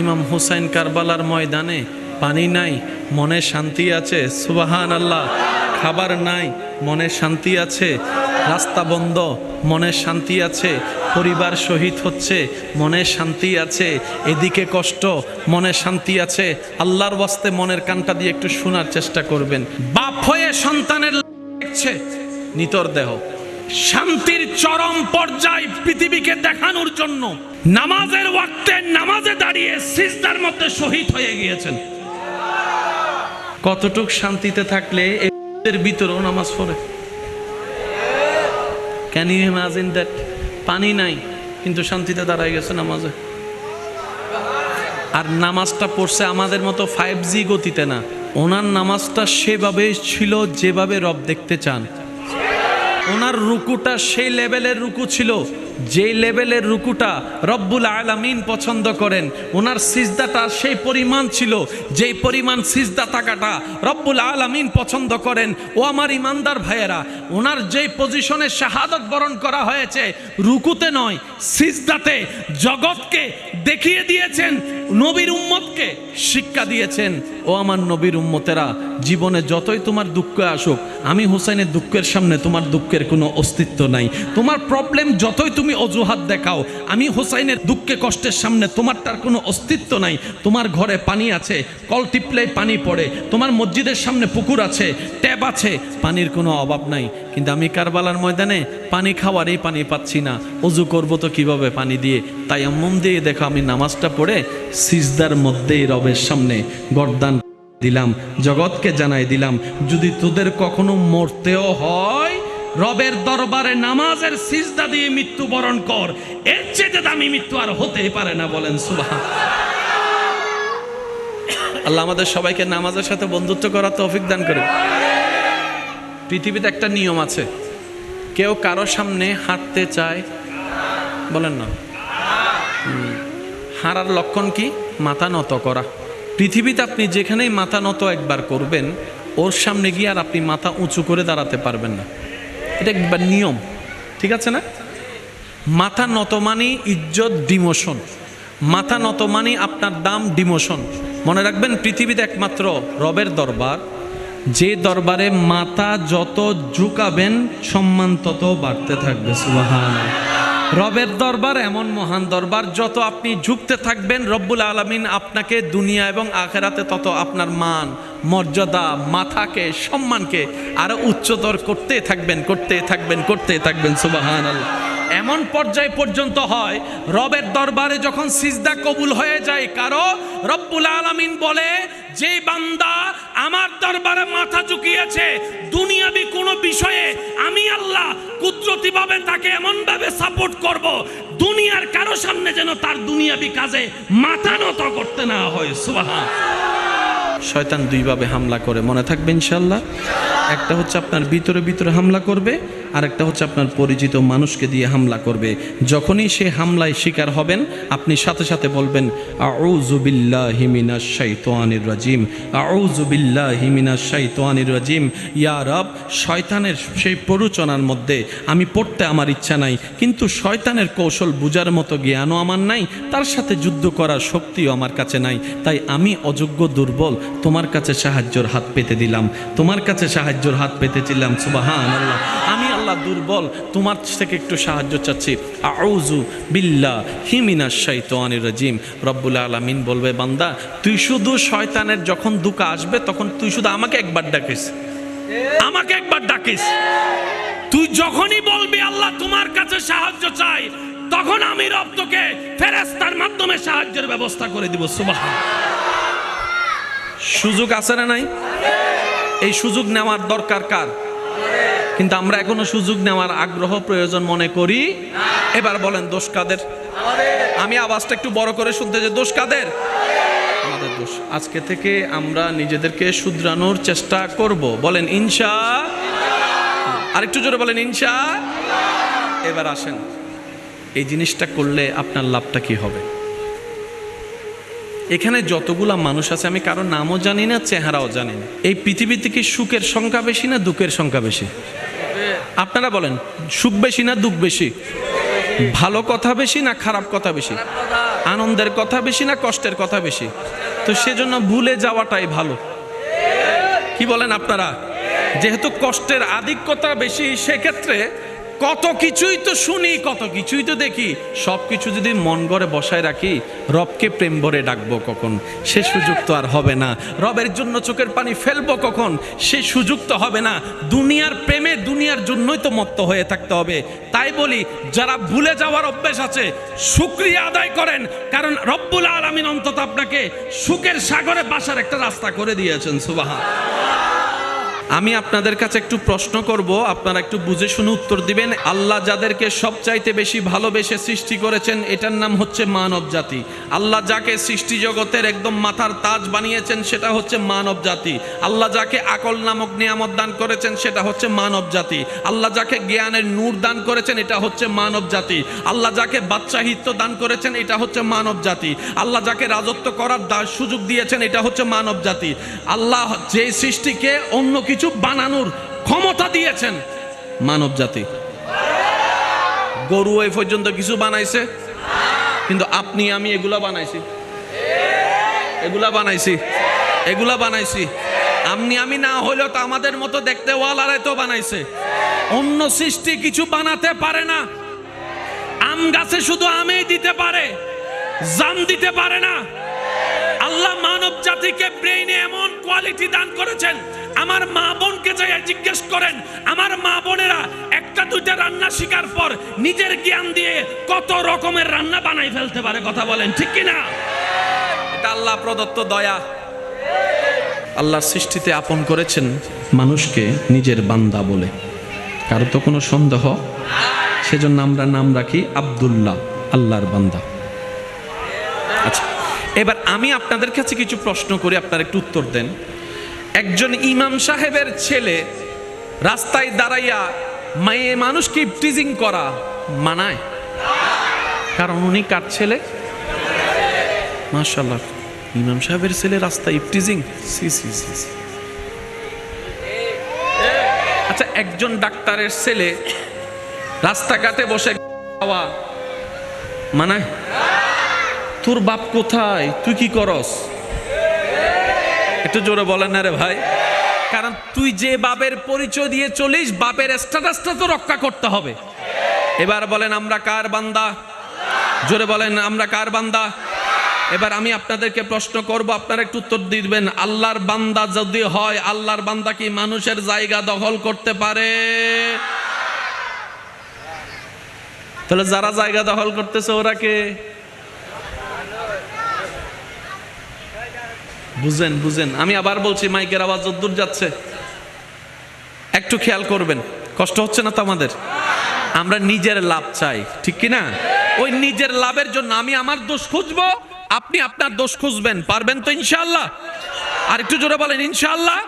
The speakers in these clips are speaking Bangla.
ইমাম হুসাইন কারবালার ময়দানে পানি নাই, মনে শান্তি আছে, সুবহানাল্লাহ। খাবার নাই, মনে শান্তি আছে। রাস্তা বন্ধ, মনে শান্তি আছে। পরিবার শহীদ হচ্ছে, মনে শান্তি আছে। এদিকে কষ্ট, মনে শান্তি আছে। আল্লাহর ওয়াস্তে মনের কানটা দিয়ে একটু শোনার চেষ্টা করবেন। বাপ হয়ে সন্তানের দেখছে নিতর দেহ, শান্তির চরম পর্যায় পৃথিবীকে দেখানোর জন্য নামাজের ওয়াক্তে নামাজে দাঁড়িয়ে সিজদার মধ্যে শহীদ হয়ে গিয়েছেন। কতটুক শান্তিতে থাকলে এর ভিতরেও নামাজ পড়ে। Can you imagine that? পানি নাই কিন্তু শান্তিতে দাঁড়ায় গেছে নামাজে। আর নামাজটা পড়ছে আমাদের মতো 5G গতিতে না, ওনার নামাজটা সেভাবে ছিল যেভাবে রব দেখতে চান। ওনার রুকুটা সেই লেভেলের রুকু ছিল যে লেভেলের রুকুটা রব্বুল আলামিন পছন্দ করেন। ওনার সিজদাটা সেই পরিমাণ ছিল যেই পরিমাণ সিজদা থাকাটা রব্বুল আলামিন পছন্দ করেন। ও আমার ইমানদার ভাইয়েরা, ওনার যেই পজিশনে শাহাদত বরণ করা হয়েছে রুকুতে নয়, সিজদাতে জগৎকে দেখিয়ে দিয়েছেন, নবীর উম্মতকে শিক্ষা দিয়েছেন। ও আমার নবীর উম্মতেরা, জীবনে যতই তোমার দুঃখ আসুক, আমি হুসাইনের দুঃখের সামনে তোমার দুঃখের কোনো অস্তিত্ব নাই। তোমার প্রবলেম যতই তুমি অজুহাত দেখাও, আমি হুসাইনের দুঃখে কষ্টের সামনে তোমারটার কোনো অস্তিত্ব নাই। তোমার ঘরে পানি আছে, কল টিপলে পানি পড়ে, তোমার মসজিদের সামনে পুকুর আছে, ট্যাপ আছে, পানির কোনো অভাব নাই। কিন্তু আমি কারবালার ময়দানে পানি খাওয়ারই পানি পাচ্ছি না, অজু করবো তো কিভাবে পানি দিয়ে? তাই আম্মুম দিয়ে দেখো আমি নামাজটা পড়ে সিজদার মধ্যেই রবের সামনে গর্দান দিলাম, জগৎকে জানাই দিলাম, যদি তোদের কখনো মরতেও হয় রবের দরবারে নামাজের সিজদা দিয়ে মৃত্যুবরণ কর, এর চেয়ে দামি মৃত্যু আর হতেই পারে না। বলেন সুবহানাল্লাহ। আল্লাহ আমাদের সবাইকে নামাজের সাথে বন্ধুত্ব করার তৌফিক দান করে। পৃথিবীতে একটা নিয়ম আছে, কেউ কারো সামনে হাঁটতে চায়, বলেন না, হারার লক্ষণ কি? মাথা নত করা। পৃথিবীতে আপনি যেখানেই মাথা নত একবার করবেন, ওর সামনে গিয়ে আর আপনি মাথা উঁচু করে দাঁড়াতে পারবেন না। এটা একবার নিয়ম, ঠিক আছে না? মাথা নত মানে ইজ্জত ডিমোশন, মাথা নত মানে আপনার দাম ডিমোশন। মনে রাখবেন, পৃথিবীতে একমাত্র রবের দরবার, যে দরবারে মাথা যত ঝুঁকাবেন সম্মান তত বাড়তে থাকবে। সুবহানাল্লাহ। রবের দরবার এমন মহান দরবার, যত আপনি ঝুঁকতে থাকবেন রব্বুল আলামিন আপনাকে দুনিয়া এবং আখেরাতে তত আপনার মান, মর্যাদা, মাথাকে, সম্মানকে আরো উচ্চতর করতে থাকবেন, করতে থাকবেন, করতে থাকবেন। সুবহানাল্লাহ। এমন পর্যায় পর্যন্ত হয় রবের দরবারে যখন সিজদা কবুল হয়ে যায় কারো, রব্বুল আলামিন বলে, যে বান্দা আমার দরবারে মাথা ঝুঁকিয়েছে দুনিয়াবি কোনো বিষয়ে, আমি আল্লাহ কুদরতিভাবে তাকে এমন ভাবে সাপোর্ট করব, দুনিয়ার কারো সামনে যেন তার দুনিয়াবি কাজে মাথা নত করতে না হয়। সুবহানাল্লাহ। শয়তান দুইভাবে হামলা করে, মনে থাকবে ইনশাআল্লাহ। একটা হচ্ছে আপনার ভিতরে ভিতরে হামলা করবে, আর একটা হচ্ছে আপনার পরিচিত মানুষকে দিয়ে হামলা করবে। যখনই সে হামলায় শিকার হবেন, আপনি সাথে সাথে বলবেন, আউযু বিল্লাহি মিনাশ শাইতানির রাজিম, আউযু বিল্লাহি মিনাশ শাইতানির রাজিম। ইয়া রব, শয়তানের সেই প্ররোচনার মধ্যে আমি পড়তে আমার ইচ্ছা নাই, কিন্তু শয়তানের কৌশল বুঝার মতো জ্ঞানও আমার নাই, তার সাথে যুদ্ধ করার শক্তিও আমার কাছে নাই। তাই আমি অযোগ্য, দুর্বল, তোমার কাছে সাহায্যের হাত পেতে দিলাম, তোমার কাছে সাহায্যের হাত পেতেছিলাম। সুবহানাল্লাহ। আমি আল্লাহ দুর্বল, তোমার থেকে একটু সাহায্য চাচ্ছি। আউযু বিল্লাহি মিনাশ শাইতানির রাজিম। রব্বুল আলামিন বলবে, বান্দা তুই শুধু শয়তানের যখন দুঃখ আসবে তখন তুই শুধু আমাকে একবার ডাকিস, আমাকে একবার ডাকিস। তুই যখনই বলবি আল্লাহ তোমার কাছে সাহায্য চাই, তখন আমি রব তোকে ফেরেশতার মাধ্যমে সাহায্যের ব্যবস্থা করে দিব। সুবহানাল্লাহ। সুযোগ আছে না নাই? এই সুযোগ নেওয়ার দরকার কার? কিন্তু আমরা এখনো সুযোগ নেওয়ার আগ্রহ প্রয়োজন মনে করি। এবার বলেন দোষ কাদের? আমি আওয়াজটা একটু বড় করে শুনতে, যে দোষ কাদের? আমাদের দোষ। আজকে থেকে আমরা নিজেদেরকে শুধরানোর চেষ্টা করব। বলেন ইনশাআল্লাহ। আরেকটু জোরে বলেন ইনশাআল্লাহ। এবার আসেন, এই জিনিসটা করলে আপনার লাভটা কি হবে? এখানে যতগুলা মানুষ আছে আমি কারো নামও জানি না, চেহারাও জানি না। এই পৃথিবীতে কি সুখের সংখ্যা বেশি না দুঃখের সংখ্যা বেশি? আপনারা বলেন, সুখ বেশি না দুঃখ বেশি? ভালো কথা বেশি না খারাপ কথা বেশি? আনন্দের কথা বেশি না কষ্টের কথা বেশি? তো সেজন্য ভুলে যাওয়াটাই ভালো। কি বলেন আপনারা? যেহেতু কষ্টের আধিক্যতা বেশি, সেক্ষেত্রে কত কিছুই তো শুনি, কত কিছুই তো দেখি, সব কিছু যদি মন গড়ে বসায় রাখি, রবকে প্রেম ভরে ডাকবো কখন? সে সুযোগ তো আর হবে না। রবের জন্য চোখের পানি ফেলবো কখন? সে সুযোগ তো হবে না। দুনিয়ার প্রেমে দুনিয়ার জন্যই তো মত্ত হয়ে থাকতে হবে। তাই বলি, যারা ভুলে যাওয়ার অভ্যাস আছে, শুকরিয়া আদায় করেন, কারণ রব্বুল আলামিন অন্তত আপনাকে সুখের সাগরে বাসার একটা রাস্তা করে দিয়েছেন। সুবহানাল্লাহ। আমি আপনাদের কাছে একটু প্রশ্ন করব, আপনারা একটু বুঝে শুনে উত্তর দিবেন। আল্লাহ যাদেরকে সবচাইতে বেশি ভালোবেসে সৃষ্টি করেছেন, এটার নাম হচ্ছে মানব জাতি। আল্লাহ যাকে সৃষ্টি জগতের একদম মাথার তাজ বানিয়েছেন, সেটা হচ্ছে মানব জাতি। আল্লাহ যাকে আকল নামক নিয়ামত দান করেছেন, সেটা হচ্ছে মানব জাতি। আল্লাহ যাকে জ্ঞানের নূর দান করেছেন, এটা হচ্ছে মানব জাতি। আল্লাহ যাকে বাদশাহিত্ব দান করেছেন, এটা হচ্ছে মানব জাতি। আল্লাহ যাকে রাজত্ব করার সুযোগ দিয়েছেন, এটা হচ্ছে মানব জাতি। আল্লাহ যে সৃষ্টিকে অন্য কিছু বানানোর ক্ষমতা দিয়েছেন, মানব জাতি। গরু এই পর্যন্ত কিছু বানাইছে, কিন্তু আপনি আমি এগুলা বানাইছি, এগুলা বানাইছি, এগুলা বানাইছি। আপনি আমি না হইলেও তো আমাদের মতো দেখতে ওয়ালারাই তো বানাইছে। অন্য সৃষ্টি কিছু বানাতে পারে না। আম গাছে শুধু আমই দিতে পারে, জাম দিতে পারে না। আল্লাহ মানব জাতিকে ব্রেইনে এমন কোয়ালিটি দান করেছেন, আমার মা বোনকে যাই জিজ্ঞেস করেন, আমার মা বোনেরা একটা দুইটা রান্না শিকার পর নিজের জ্ঞান দিয়ে কত রকমের রান্না বানাই ফেলতে পারে। কথা বলেন ঠিক কিনা? এটা আল্লাহ প্রদত্ত দয়া। আল্লাহর সৃষ্টিতে আপন করেছেন মানুষকে নিজের বান্দা বলে, কারো তো কোনো সন্দেহ? সেজন্য আমরা নাম রাখি আব্দুল্লাহ, আল্লাহর বান্দা। আচ্ছা, এবার আমি আপনাদের কাছে কিছু প্রশ্ন করি, আপনারা একটু উত্তর দেন। একজন ইমাম সাহেবের ছেলে রাস্তায় দাঁড়াইয়া মেয়ে মানুষকে টিজিং করা মানায়? কারণ উনি কার ছেলে? মাশাআল্লাহ, ইমাম সাহেবের ছেলে রাস্তায় টিজিং। C C C. আচ্ছা, একজন ডাক্তারের ছেলে রাস্তাঘাটে বসে খাওয়া মানায়? তোর বাপ কোথায়, তুই কি করস? একটু জোরে বলেন না রে ভাই। কারণ তুই যে বাপের পরিচয় দিয়ে চলিস, বাপের স্ট্যাটাসটা তো রক্ষা করতে হবে। এবার বলেন আমরা কার বান্দা? জোরে বলেন আমরা কার বান্দা? এবার আমি আপনাদেরকে প্রশ্ন করব, আপনারা একটু উত্তর দিবেন। আল্লাহর বান্দা যদি হয়, আল্লাহর বান্দা কি মানুষের জায়গা দখল করতে পারে? তাহলে যারা জায়গা দখল করতেছে ওরা কে? বুঝেন বুঝেন। আমি আবার বলছি, মাইকের আওয়াজ যদ্দূর যাচ্ছে একটু খেয়াল করবেন। কষ্ট হচ্ছে না তো আমাদের? আমরা নিজের লাভ চাই, ঠিক কি না? ওই নিজের লাভের জন্য আমি আমার দোষ খুঁজবো, আপনি আপনার দোষ খুঁজবেন। পারবেন তো ইনশাআল্লাহ? আর একটু জোরে বলেন ইনশাআল্লাহ।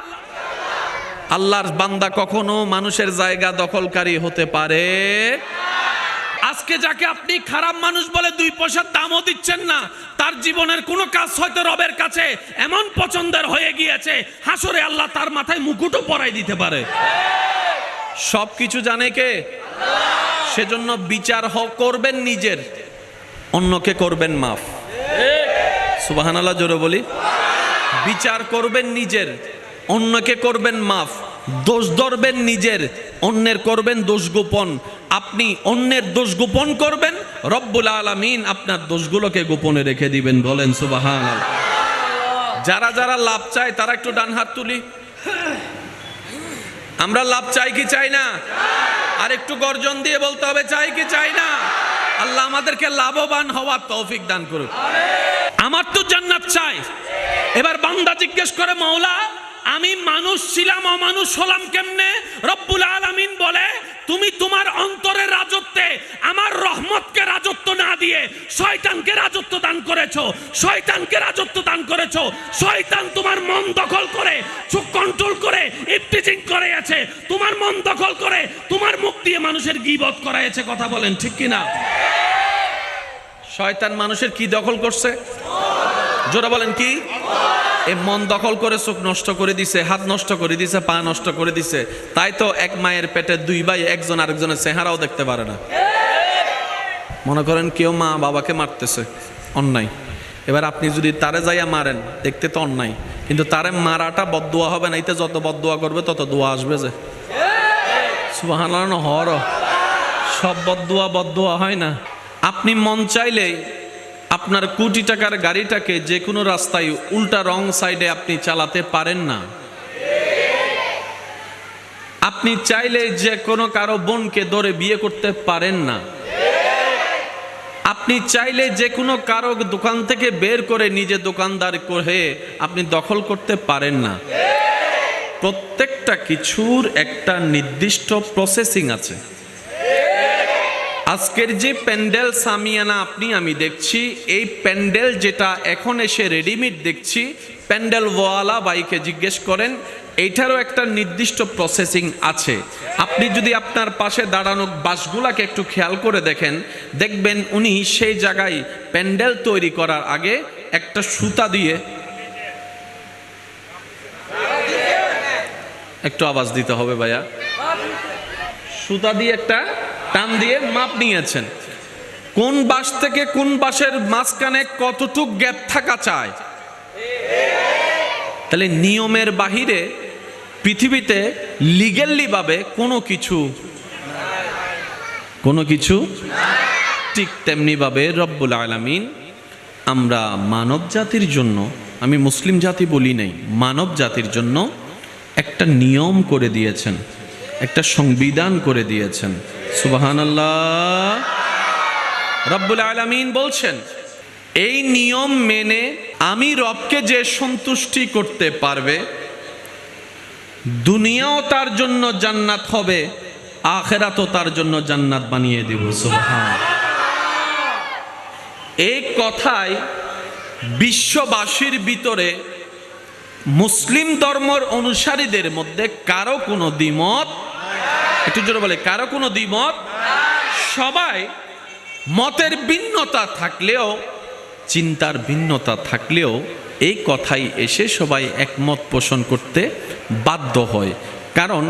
আল্লাহর বান্দা কখনো মানুষের জায়গা দখলকারী হতে পারে? আজকে যাকে আপনি খারাপ মানুষ বলে 2 পয়সার দামও দিচ্ছেন না, তার জীবনের কোনো কাজ হয়তো রবের কাছে এমন পছন্দের হয়ে গিয়েছে, হাসরে আল্লাহ তার মাথায় মুকুটও পরাই দিতে পারে। সব কিছু জানে কে? সেজন্য বিচার করবেন নিজের, অন্যকে করবেন মাফ। সুবহানাল্লাহ, জোরে বলি। বিচার করবেন নিজের, অন্যকে করবেন মাফ। দোষ ধরবেন নিজের, অন্যের করবেন দোষ গোপন। আপনি অন্যের দোষ গোপন করবেন, রব্বুল আলামিন আপনার দোষগুলোকে গোপনে রেখে দিবেন। বলেন সুবহানাল্লাহ। যারা যারা লাভ চায় তারা একটু ডান হাত তুলি। আমরা লাভ চাই কি চাই না? আর একটু গর্জন দিয়ে বলতে হবে, চাই কি চাই না? আল্লাহ আমাদেরকে লাভবান হওয়ার তৌফিক দান করুক। আমার তো জান্নাত চাই। এবার বান্দা জিজ্ঞেস করে, মওলা আমি মানুষ ছিলাম, অমানুষ হলাম কেমনে? রব্বুল আলামিন বলে, তুমি তোমার অন্তরের রাজত্বে আমার রহমতকে রাজত্ব না দিয়ে শয়তানকে রাজত্ব দান করেছো। শয়তানকে রাজত্ব দান করেছো। শয়তান তোমার মন দখল করে, চোখ কন্ট্রোল করে, ইফতিজিং করে আছে। তোমার মন দখল করে তোমার মুখ দিয়ে মানুষের গীবত করাইছে। কথা বলেন ঠিক কি না? শয়তান মানুষের কি দখল করছে? জোরে বলেন কি? এই মন দখল করে চোখ নষ্ট করে দিছে, হাত নষ্ট করে দিছে, পা নষ্ট করে দিছে। তাই তো এক মায়ের পেটে 2 ভাই, একজন আরেকজনের চেহারাও দেখতে পারে না। মনে করেন কেউ মা বাবাকে মারতেছে, অন্যায়। এবার আপনি যদি তারে যাইয়া মারেন, দেখতে তো অন্যায়, কিন্তু তারে মারাটা বদদুয়া হবে না। এতে যত বদদুয়া করবে তত দোয়া আসবে। যে সুবহানাল্লাহ, হর সব বদদুয়া হয় না। আপনি মন চাইলে আপনার কোটি টাকার গাড়িটাকে যে কোনো রাস্তায় উল্টা রং সাইডে আপনি চালাতে পারেন না। আপনি চাইলে যে কোনো কারো বোনকে ধরে বিয়ে করতে পারেন না। আপনি চাইলে যে কোনো কারো দোকান থেকে বের করে নিজে দোকানদার করে আপনি দখল করতে পারেন না। প্রত্যেকটা কিছুর একটা নির্দিষ্ট প্রসেসিং আছে। আজকের যে প্যান্ডেল সামিয়ানা আপনি আমি দেখছি, এই প্যান্ডেল যেটা এখন এসে রেডিমেড দেখছি, প্যান্ডেলওয়ালা বাইকে জিজ্ঞেস করেন, এইটারও একটা নির্দিষ্ট প্রসেসিং আছে। আপনি যদি আপনার পাশে দাঁড়ানো বাসগুলাকে একটু খেয়াল করে দেখেন, দেখবেন উনি সেই জায়গায় প্যান্ডেল তৈরি করার আগে একটা সুতা দিয়ে, একটু আওয়াজ দিতে হবে ভাইয়া, সুতা দিয়ে একটা টান দিয়ে মাপ নিয়েছেন কোন বাস থেকে কোন বাসের মাঝখানে কতটুক গ্যাপ থাকা চায়। তাহলে নিয়মের বাহিরে পৃথিবীতে লিগ্যালি ভাবে কোনো কিছু ঠিক তেমনি ভাবে রব্বুল আলামিন আমরা মানব জাতির জন্য, আমি মুসলিম জাতি বলি নাই, মানব জাতির জন্য একটা নিয়ম করে দিয়েছেন, একটা সংবিধান করে দিয়েছেন। সুবহানাল্লাহ। রব্বুল আলামিন বলছেন, এই নিয়ম মেনে আমি রবকে যে সন্তুষ্টি করতে পারবে, দুনিয়াও তার জন্য জান্নাত হবে, আখিরাতও তার জন্য জান্নাত বানিয়ে দেব। সুবহান। এই কথায় বিশ্ববাসীর ভিতরে মুসলিম ধর্মের অনুসারীদের মধ্যে কারো কোনো দ্বিমত, একটু জোরে বলে, কারো কোনো দ্বিমত, সবাই মতের ভিন্নতা থাকলেও, চিন্তার ভিন্নতা থাকলেও এই কথাই এসে সবাই একমত পোষণ করতে বাধ্য হয়। কারণ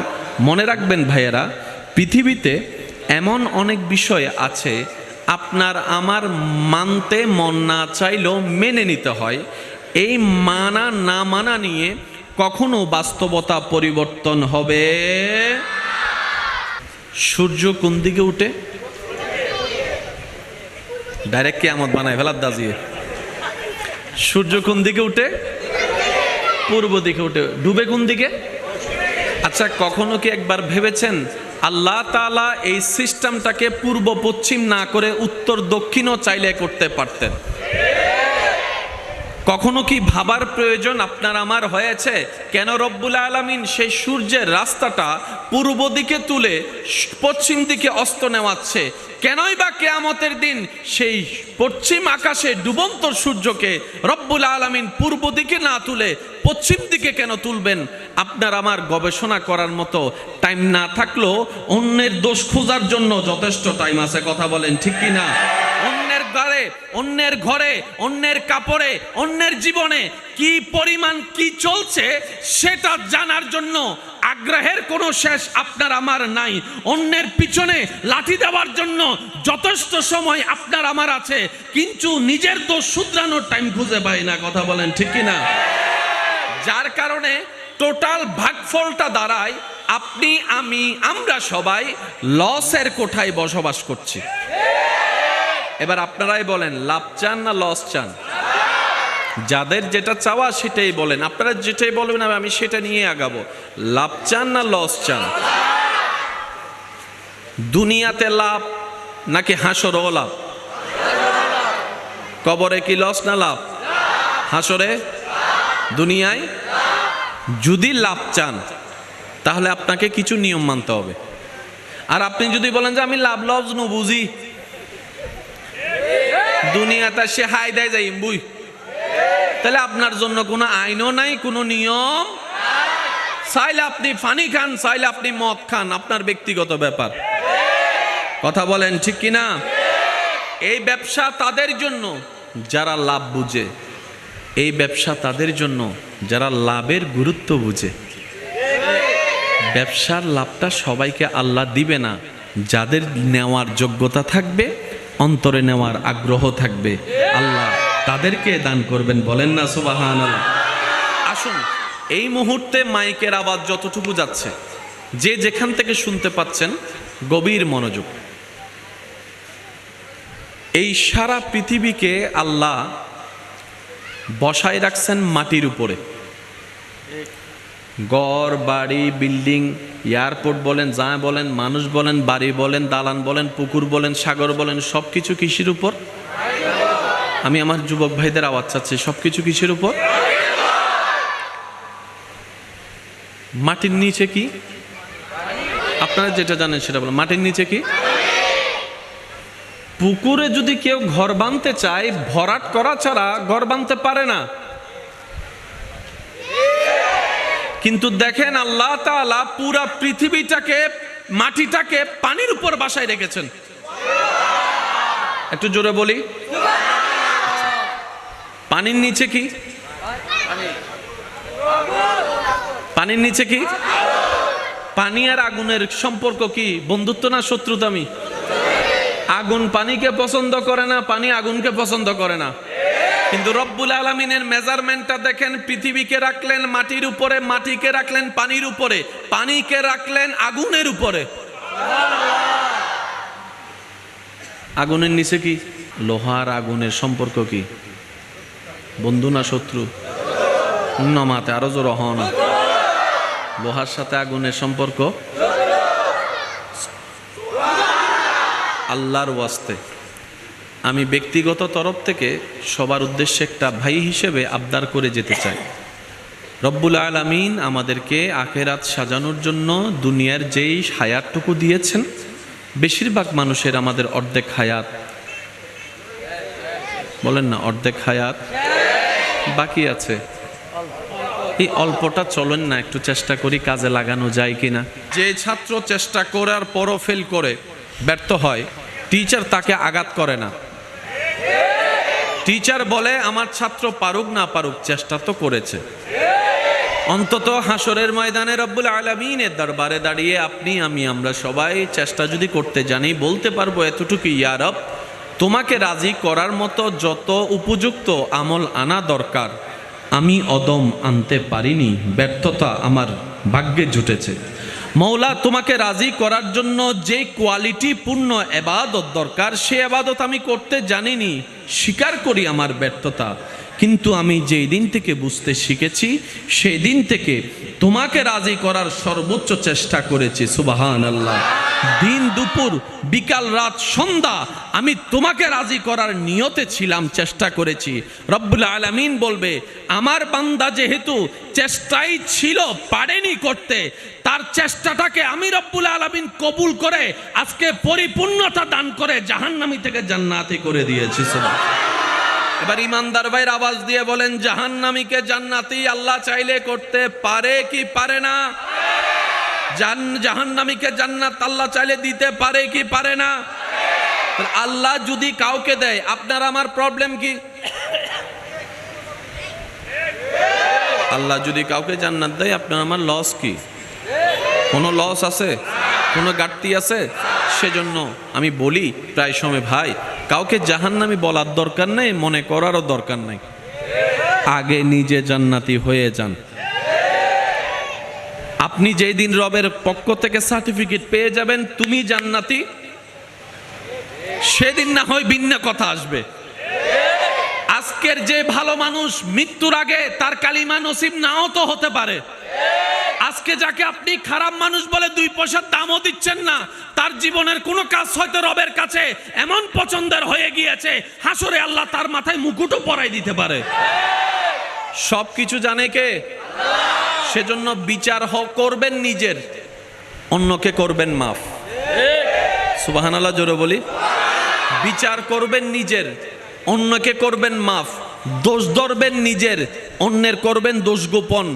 মনে রাখবেন ভাইয়েরা, পৃথিবীতে এমন অনেক বিষয় আছে আপনার আমার মানতে মন না চাইলেও মেনে নিতে হয়। এই মানা না মানা নিয়ে কখনো বাস্তবতা পরিবর্তন হবে। সূর্য কোন দিকে উঠে? ডাইরেক্ট কিয়ামত বানায় ফেলার দাজিয়ে। সূর্য কোন দিকে উঠে? পূর্ব দিকে উঠে। ডুবে কোন দিকে? আচ্ছা, কখনো কি একবার ভেবেছেন আল্লাহ তাআলা এই সিস্টেমটাকে পূর্ব পশ্চিম না করে উত্তর দক্ষিণও চাইলে করতে পারতেন? কখনো কি ভাবার প্রয়োজন আপনার আমার হয়েছে কেন রব্বুল আলামিন সেই সূর্যের রাস্তাটা পূর্ব দিকে তুলে পশ্চিম দিকে অস্ত নেওয়াচ্ছে? কেনই বা কিয়ামতের দিন সেই পশ্চিম আকাশে ডুবন্ত সূর্যকে রব্বুল আলামিন পূর্ব দিকে না তুলে পশ্চিম দিকে কেন তুলবেন? আপনার আমার গবেষণা করার মতো টাইম না থাকলেও অন্যের দোষ খোঁজার জন্য যথেষ্ট টাইম আছে। কথা বলেন ঠিক কি না? অন্যের ঘরে, অন্যের ঘরে, অন্যের কাপড়ে, অন্যের জীবনে কি পরিমাণ কি চলছে সেটা জানার জন্য আগ্রহের কোনো শেষ আপনার আমার নাই। অন্যের পিছনে লাঠি দেওয়ার জন্য যথেষ্ট সময় আপনার আমার আছে, কিন্তু নিজের দোষ শুধরানোর টাইম খুঁজে পাই না। কথা বলেন ঠিক কি না? যার কারণে টোটাল ভাগফলটা দাঁড়ায় আপনি আমি আমরা সবাই লসের কোঠায় বসবাস করছি। এবার আপনারাই বলেন, লাভ চান না লস চান? যাদের যেটা চাওয়া সেটাই বলেন, আপনারা যেটাই বলবেন আমি সেটা নিয়ে আগাবো। লাভ চান না লস চান? দুনিয়াতে লাভ নাকি হাসরেও লাভ? কবরে কি লস না লাভ? হাসরে, দুনিয়ায়। যদি লাভ চান তাহলে আপনাকে কিছু নিয়ম মানতে হবে। আর আপনি যদি বলেন যে আমি লাভ লস ন বুঝি, দুনিয়াতে সে হাই দেয় যাই বুঝ, তাহলে আপনার জন্য কোনো আইনও নাই, কোনো নিয়ম। চাইলে আপনি পানি খান, চাইলে আপনি মদ খান, আপনার ব্যক্তিগত ব্যাপার। কথা বলেন ঠিক কিনা? এই ব্যবসা তাদের জন্য যারা লাভ বুঝে, এই ব্যবসা তাদের জন্য যারা লাভের গুরুত্ব বুঝে। ব্যবসার লাভটা সবাইকে আল্লাহ দিবে না, যাদের নেওয়ার যোগ্যতা থাকবে, অন্তরে নেওয়ার আগ্রহ থাকবে। আল্লাহ তাদেরকে দান করবেন। বলেন না সুবহানাল্লাহ। আসুন, এই মুহূর্তে মাইকের আওয়াজ যতটুকু যাচ্ছে, যে যেখান থেকে শুনতে পাচ্ছেন, গভীর মনোযোগ। এই সারা পৃথিবীকে আল্লাহ বসায় রাখছেন মাটির উপরে। ঘর বাড়ি বিল্ডিং এয়ারপোর্ট বলেন, যা বলেন, মানুষ বলেন, বাড়ি বলেন, দালান বলেন, পুকুর বলেন, সাগর বলেন, সব কিছু কিসের উপর? আমি আমার যুবক ভাইদের আওয়াজ চাচ্ছি, সব কিছু কিসের উপর? মাটির নিচে কি? আপনারা যেটা জানেন সেটা বলেন। মাটির নিচে কি? পুকুরে যদি কেউ ঘর বাঁধতে চায়, ভরাট করা ছাড়া ঘর বাঁধতে পারে না। কিন্তু দেখেন আল্লাহ তাআলা পুরা পৃথিবীটাকে, মাটিটাকে পানির উপর বাসায় রেখেছেন। একটু জোরে বলি, পানির নিচে কি? পানির নিচে কি? পানি আর আগুনের সম্পর্ক কি? বন্ধুত্ব না শত্রুতামি? আগুন পানিকে পছন্দ করে না, পানি আগুনকে পছন্দ করে না। কিন্তু রব্বুল আলামিনের মেজারমেন্টটা দেখেন, পৃথিবীকে রাখলেন মাটির উপরে, মাটিকে রাখলেন পানির উপরে, পানিকে রাখলেন আগুনের উপরে। আগুনের নিচে কি? লোহার আগুনের সম্পর্ক কি? বন্ধু না শত্রু? নমাতে আরো জোর হন। লোহার সাথে আগুনের সম্পর্ক। আল্লাহর ওয়াস্তে আমি ব্যক্তিগত তরফ থেকে সবার উদ্দেশ্যে একটা ভাই হিসেবে আবদার করে যেতে চাই, রব্বুল আলামিন আমাদেরকে আখিরাত সাজানোর জন্য দুনিয়ার যেই হায়াতটুকু দিয়েছেন, বেশিরভাগ মানুষের আমাদের অর্ধেক হায়াত, বলেন না অর্ধেক হায়াত বাকি আছে। এই অল্পটা চলেন না একটু চেষ্টা করি কাজে লাগানো যায় কিনা। যে ছাত্র চেষ্টা করার পরও ফেল করে ব্যর্থ হয়, টিচার তাকে আঘাত করে না। টিচার বলে আমার ছাত্র পারুক না পারুক, চেষ্টা তো করেছে। অন্তত হাসরের ময়দানে রব্বুল আলামিনের দরবারে দাঁড়িয়ে আপনি আমি আমরা সবাই চেষ্টা যদি করতে জানি, বলতে পারবো এতটুকু, ইয়া রব তোমাকে রাজি করার মতো যত উপযুক্ত আমল আনা দরকার আমি অদম আনতে পারিনি, ব্যর্থতা আমার ভাগ্যে জুটেছে। মৌলা তোমাকে রাজি করার জন্য যে কোয়ালিটি পূর্ণ ইবাদত দরকার, সে ইবাদত আমি করতে জানিনি, স্বীকার করি আমার ব্যর্থতা। কিন্তু আমি যেই দিন থেকে বুঝতে শিখেছি, সেই দিন থেকে তোমাকে রাজি করার সর্বোচ্চ চেষ্টা করেছি। সুবহানাল্লাহ। দিন দুপুর বিকাল রাত সন্ধ্যা আমি তোমাকে রাজি করার নিয়তে ছিলাম, চেষ্টা করেছি। রব্বুল আলামিন বলবে আমার বান্দা যেহেতু চেষ্টাই ছিল, পারেনি করতে, তার চেষ্টাটাকে আমি রব্বুল আলামিন কবুল করে আজকে পরিপূর্ণতা দান করে জাহান্নামী থেকে জান্নাতি করে দিয়েছি। এবার ইমানদার ভাইয়ের আওয়াজ দিয়ে বলেন, জাহান্নামীকে জান্নাতি আল্লাহ চাইলে করতে পারে কি পারে না? জাহান্নামীকে জান্নাত আল্লাহ চাইলে দিতে পারে কি পারে না? আল্লাহ যদি কাউকে দেয়, আপনার আমার প্রবলেম কি? আল্লাহ যদি কাউকে জান্নাত দেয়, আপনার আমার লস কি? কোনো লস আছে? কোনো ঘাটতি আছে? সেজন্য আমি বলি প্রায় সময়, ভাই কাউকে জাহান্নামী বলার দরকার নেই, মনে করারও দরকার নেই। আগে নিজে জান্নাতি হয়ে যান। আপনি যেই দিন রবের পক্ষ থেকে সার্টিফিকেট পেয়ে যাবেন তুমি জান্নাতি, সেদিন না হয় ভিন্ন কথা আসবে। আজকের যে ভালো মানুষ, মৃত্যুর আগে তার কালিমা নসিব নাও তো হতে পারে। আজকে যাকে আপনি খারাপ মানুষ বলে 2 পয়সার দামও দিচ্ছেন না, তার জীবনের কোনো কাজ হয়তো রবের কাছে এমন পছন্দের হয়ে গিয়েছে, হাসরে আল্লাহ তার মাথায় মুকুটও পরাই দিতে পারে। সব কিছু জানে কে? সেজন্য বিচার করবেন নিজের, অন্যকে করবেন মাফ। সুবহানাল্লাহ জোরে বলি। বিচার করবেন নিজের, অন্যকে করবেন মাফ। দোষ ধরবেন নিজের, অন্যের করবেন দোষ গোপন।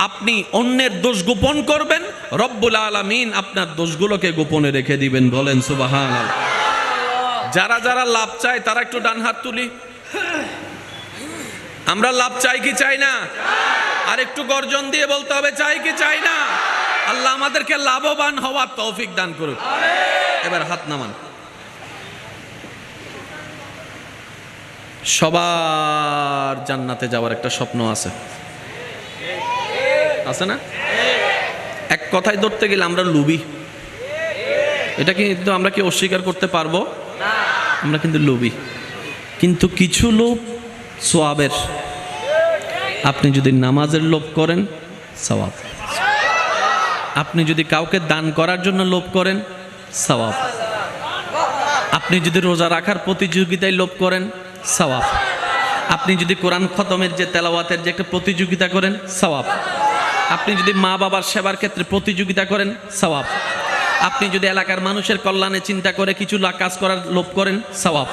আপনি অন্যের দোষ গোপন করবেন, রব্বুল আলামিন আপনার দোষগুলোকে গোপনে রেখে দিবেন। বলেন সুবহানাল্লাহ। যারা যারা লাভ চায় তারা একটু ডান হাত তুলি। আমরা লাভ চাই কি চাই না? আর একটু গর্জন দিয়ে বলতে হবে, চাই কি চাই না? আল্লাহ আমাদেরকে লাভবান হওয়ার তৌফিক দান করুক। এবার হাত নামান। সবার জান্নাতে যাওয়ার একটা স্বপ্ন আছে, আছে না? এক কথায় ধরতে গেলে আমরা লোভী। এটা কিন্তু আমরা কি অস্বীকার করতে পারবো? আমরা কিন্তু লোভী। কিন্তু কিছু লোভ সওয়াবের। আপনি যদি নামাজের লোভ করেন, সওয়াব। আপনি যদি কাউকে দান করার জন্য লোভ করেন, সওয়াব। আপনি যদি রোজা রাখার প্রতিযোগিতায় লোভ করেন, সওয়াব। আপনি যদি কোরআন খতমের যে তেলাওয়াতের যে একটা প্রতিযোগিতা করেন, সওয়াব। আপনি যদি মা বাবার সেবার ক্ষেত্রে প্রতিযোগিতা করেন, সওয়াব। আপনি যদি এলাকার মানুষের কল্যাণে চিন্তা করে কিছু কাজ করার লোভ করেন, সওয়াব।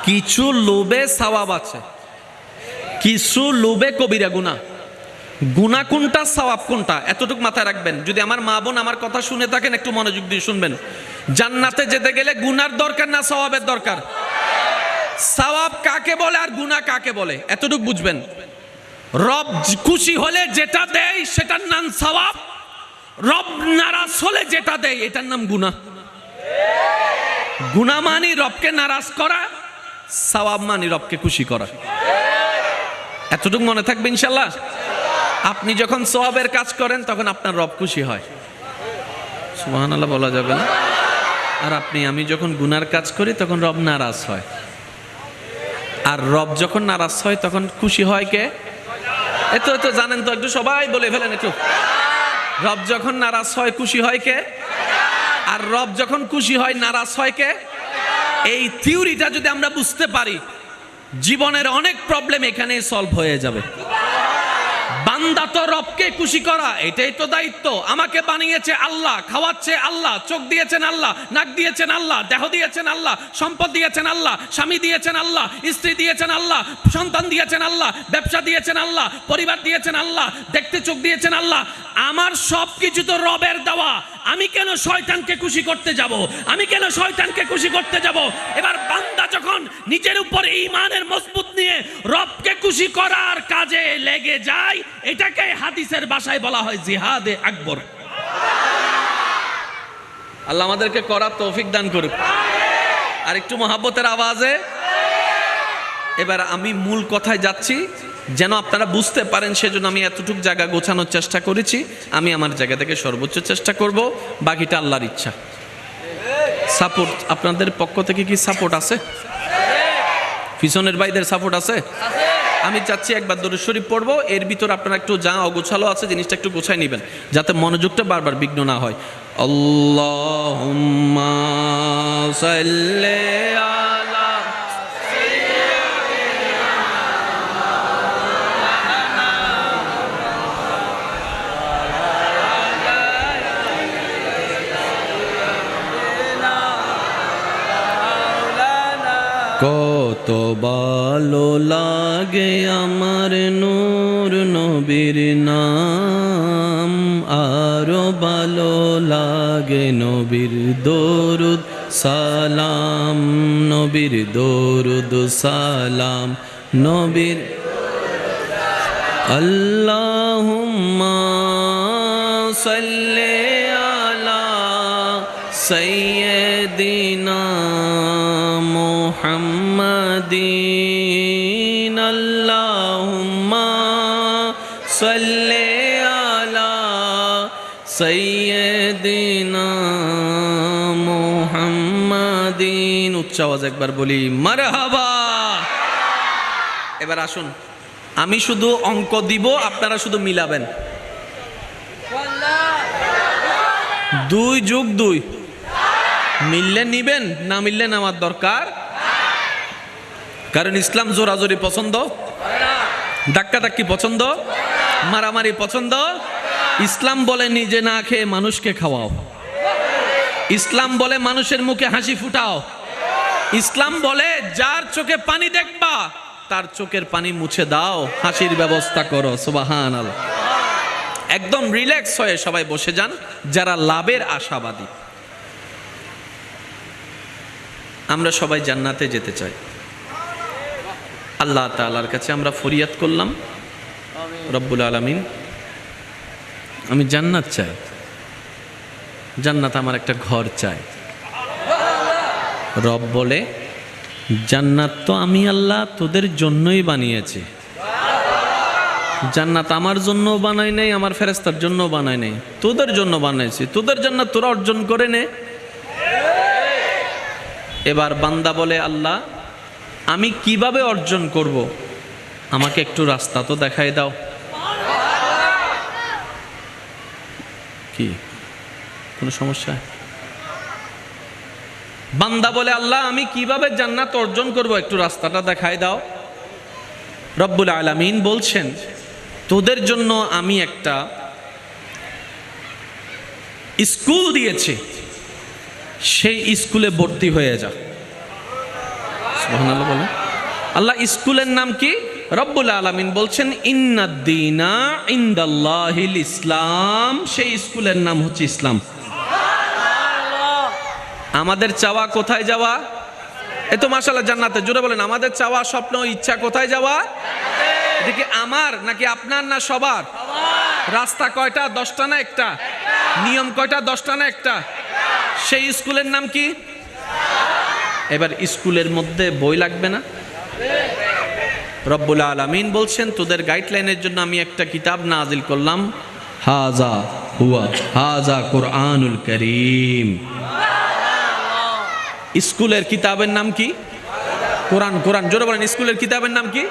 কিছু লোভে সওয়াব আছে, কিছু লোভে কবিরা গুনাহ। গুনাহ কোনটা, সওয়াব কোনটা, এতটুকু মাথায় রাখবেন। যদি আমার মা বোন আমার কথা শুনে থাকেন, একটু মনোযোগ দিয়ে শুনবেন। জান্নাতে যেতে গেলে গুনার দরকার না সওয়াবের দরকার? সওয়াব কাকে বলে আর গুনাহ কাকে বলে এতটুকু বুঝবেন। রব খুশি হলে যেটা দেয় সেটার নাম সওয়াব, রব নারাজ হলে যেটা দেয় এটার নাম গুনাহ। গুনাহ মানে রবকে নারাজ করা, সওয়াব মানে রবকে খুশি করা। এতটুকু মনে থাকবে ইনশাআল্লাহ। আপনি যখন সওয়াবের কাজ করেন তখন আপনার রব খুশি হয়, সুবহানাল্লাহ বলা যাবে না? আর আমি যখন গুনার কাজ করি তখন রব নারাজ হয়। আর রব যখন নারাজ হয় তখন খুশি হয় কে? এত জানেন তো, একটু সবাই বলে ফেলেন একটু। রব যখন নারাজ হয় খুশি হয় কে? আর রব যখন খুশি হয় নারাজ হয় কে? এই থিওরিটা যদি আমরা বুঝতে পারি, জীবনের অনেক প্রবলেম এখানে সলভ হয়ে যাবে। বান্দা তো রবকে খুশি করা, এটাই তো দায়িত্ব। আমাকে বানিয়েছে আল্লাহ, খাওয়াচ্ছে আল্লাহ, চোখ দিয়েছেন আল্লাহ, নাক দিয়েছেন আল্লাহ, দেহ দিয়েছেন আল্লাহ, সম্পদ দিয়েছেন আল্লাহ, স্বামী দিয়েছেন আল্লাহ, স্ত্রী দিয়েছেন আল্লাহ, সন্তান দিয়েছেন আল্লাহ, ব্যবসা দিয়েছেন আল্লাহ, পরিবার দিয়েছেন আল্লাহ, দেখতে চোখ দিয়েছেন আল্লাহ। আমার সব কিছু তো রবের দেওয়া। আমি কেন শয়তানকে খুশি করতে যাব? আমি কেন শয়তানকে খুশি করতে যাব? এবার বান্দা যখন নিজের উপর ঈমানের মজবুত নিয়ে রবকে খুশি করার কাজে লেগে যায়, এটাকে হাদিসের ভাষায় বলা হয় জিহাদে আকবর। আল্লাহ আমাদেরকে করার তৌফিক দান করুক। আর একটু মহাব্বতের আওয়াজে এবার আমি মূল কথায় যাচ্ছি, যেন আপনারা বুঝতে পারেন, সেজন্য আমি এতটুকু জায়গা গোছানোর চেষ্টা করেছি। আমি আমার জায়গা থেকে সর্বোচ্চ চেষ্টা করব, বাকিটা আল্লাহর ইচ্ছা। সাপোর্ট আপনাদের পক্ষ থেকে কি সাপোর্ট আছে? পিছনের ভাইদের সাপোর্ট আছে? আমি চাচ্ছি একবার দরুদ শরীফ পড়বো, এর ভিতর আপনারা একটু যা অগোছালো আছে জিনিসটা একটু গোছায় নেবেন, যাতে মনোযোগটা বারবার বিঘ্ন না হয়। আল্লাহুম্মা সাল্লি আলা কত ভালো লাগে আমার নূর নবীর নাম, আরো ভালো লাগে নবীর দরুদ সালাম, নবীর দরুদ সালাম, নবীর। আল্লাহুম্মা সাল্লি আলা সাইয়্যিদিনা মুহাম্মাদিন, আল্লাহুম্মা সাল্লি আলা সাইয়্যিদিনা মুহাম্মাদিন। উচ্চ আওয়াজ একবার বলি মারহাবা। এবার আসুন, আমি শুধু অঙ্ক দিব, আপনারা শুধু মিলাবেন। 2 যোগ 2 মিললে নিবেন, না মিললে নেওয়ার দরকার। কারণ ইসলাম জোরাজোরি পছন্দ, ধাক্কাধাক্কি পছন্দ, মারামারি পছন্দ। ইসলাম বলে নিজে না খেয়ে মানুষকে খাওয়াও। ইসলাম বলে মানুষের মুখে হাসি ফুটাও। ইসলাম বলে যার চোখে পানি দেখবা তার চোখের পানি মুছে দাও, হাসির ব্যবস্থা করো। সুবহানাল্লাহ। একদম রিল্যাক্স হয়ে সবাই বসে যান যারা লাভের আশাবাদী। আমরা সবাই জান্নাতে যেতে চাই। আল্লাহ তাআলার কাছে আমরা ফরিয়াদ করলাম, রব্বুল আলামিন আমি জান্নাত চাই, জান্নাত আমার একটা ঘর চাই। রব বলে জান্নাত তো আমি আল্লাহ তোদের জন্যই বানিয়েছি। জান্নাত আমার জন্য বানাই নাই, আমার ফেরেশতার জন্য বানাই নাই, তোদের জন্য বানাইছি। তোদের জান্নাত তোরা অর্জন করে নে। এবার বান্দা বলে, আল্লাহ আমি কিভাবে অর্জন করব, আমাকে একটু রাস্তা তো দেখাই দাও। কি কোনো সমস্যা? বান্দা বলে, আল্লাহ আমি কিভাবে জান্নাত অর্জন করব, একটু রাস্তাটা দেখাই দাও। রব্বুল আলামিন বলছেন, তোদের জন্য আমি একটা স্কুল দিয়েছি, সেই স্কুলে ভর্তি হয়ে যা। সুবহানাল্লাহ বলে। আল্লাহ স্কুলের নাম কি? রব্বুল আলামিন বলছেন, ইন্নাদ-দীনা ইনদাল্লাহিল ইসলাম। সেই স্কুলের নাম হচ্ছে ইসলাম। আমাদের চাওয়া কোথায় যাওয়া? এ তো মাশাআল্লাহ জান্নাতে। জোরে বলেন, আমাদের চাওয়া, স্বপ্ন, ইচ্ছা কোথায় যাওয়া? এদিকে আমার নাকি আপনার না সবার? রাস্তা কয়টা? 10টা না একটা? নিয়ম কয়টা? 10টা না একটা? সেই স্কুলের নাম কি? এবার স্কুলের মধ্যে বই লাগবে না? রব্বুল আলামিন বলছেন, তোদের গাইডলাইনের জন্য আমি একটা কিতাব নাজিল করলাম, হাজা হুয়া হাজা কুরআনুল কারীম। স্কুলের কিতাবের নাম কি? কোরআন। কোরআন। জোরে বলেন, স্কুলের কিতাবের নাম কি?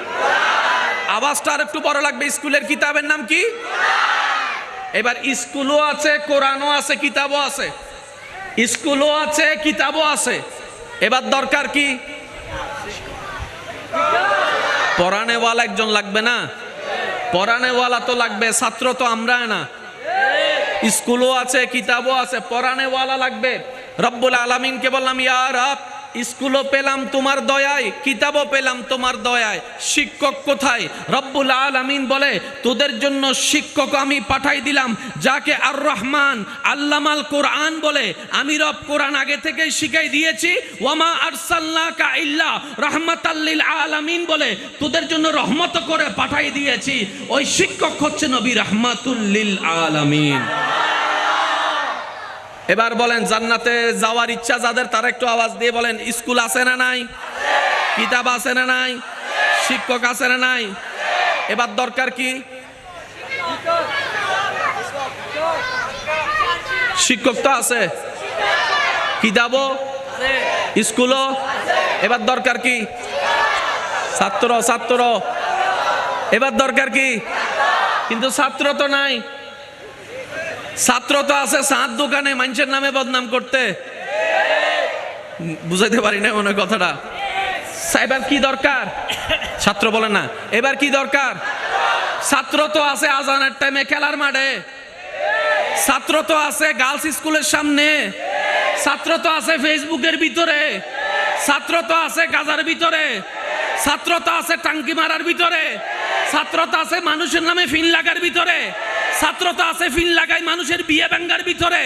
আওয়াজটা আর একটু বড় লাগবে। স্কুলের কিতাবের নাম কি? এবার স্কুলও আছে, কোরআনও আছে, কিতাবও আছে। স্কুলও আছে, কিতাবও আছে। এবার দরকার কি? পড়ানেওয়ালা একজন লাগবে না? পড়ানেওয়ালা তো লাগবে, ছাত্র তো আমরা না। স্কুলও আছে, কিতাবও আছে, পড়ানেওয়ালা লাগবে। রব্বুল আলামিনকে বললাম, ইয়া রব, স্কুলও পেলাম তোমার দয়ায়, কিতাবও পেলাম তোমার দয়ায়, শিক্ষক কোথায়? রব্বুল আলামিন বলে, তোদের জন্য শিক্ষক আমি পাঠাই দিলাম, যাকে আর রহমান আল্লামাল কোরআন বলে। আমি রব কোরআন আগে থেকে শিখাই দিয়েছি। ওয়ামা আরসালনাকা ইল্লা রাহমাতাল লিল আলামিন বলে তোদের জন্য রহমত করে পাঠাই দিয়েছি। ওই শিক্ষক হচ্ছে নবী রাহমাতুল লিল আলামিন। এবার বলেন, জান্নাতে যাওয়ার ইচ্ছা যাদের, তারা একটু আওয়াজ দিয়ে বলেন, স্কুল আছে না নাই? কিতাব আছে না নাই? শিক্ষক আছে না নাই? এবার দরকার কি? শিক্ষক তো আছে, কিতাবও, স্কুলও। এবার দরকার কি? ছাত্র। ছাত্র। এবার দরকার কি? কিন্তু ছাত্র তো নাই। ছাত্র তো আছে সাত দোকানে মানুষের নামে বদনাম করতে। বুঝাইতে পারি না মনে কথাটা। এবার কি দরকার? ছাত্র বলে না। এবার কি দরকার? ছাত্র তো আছে আজানের টাইমে খেলার মাঠে। ছাত্র তো আছে গার্লস স্কুলের সামনে। ছাত্র তো আছে ফেসবুকের ভিতরে। ছাত্র তো আছে গাজার ভিতরে। ছাত্র তো আছে টাঙ্কি মারার ভিতরে। ছাত্র তো আছে মানুষের নামে ফিন লাগার ভিতরে। ছাত্র তো আছে ফিন লাগাই মানুষের বিয়ে ভাঙ্গার ভিতরে।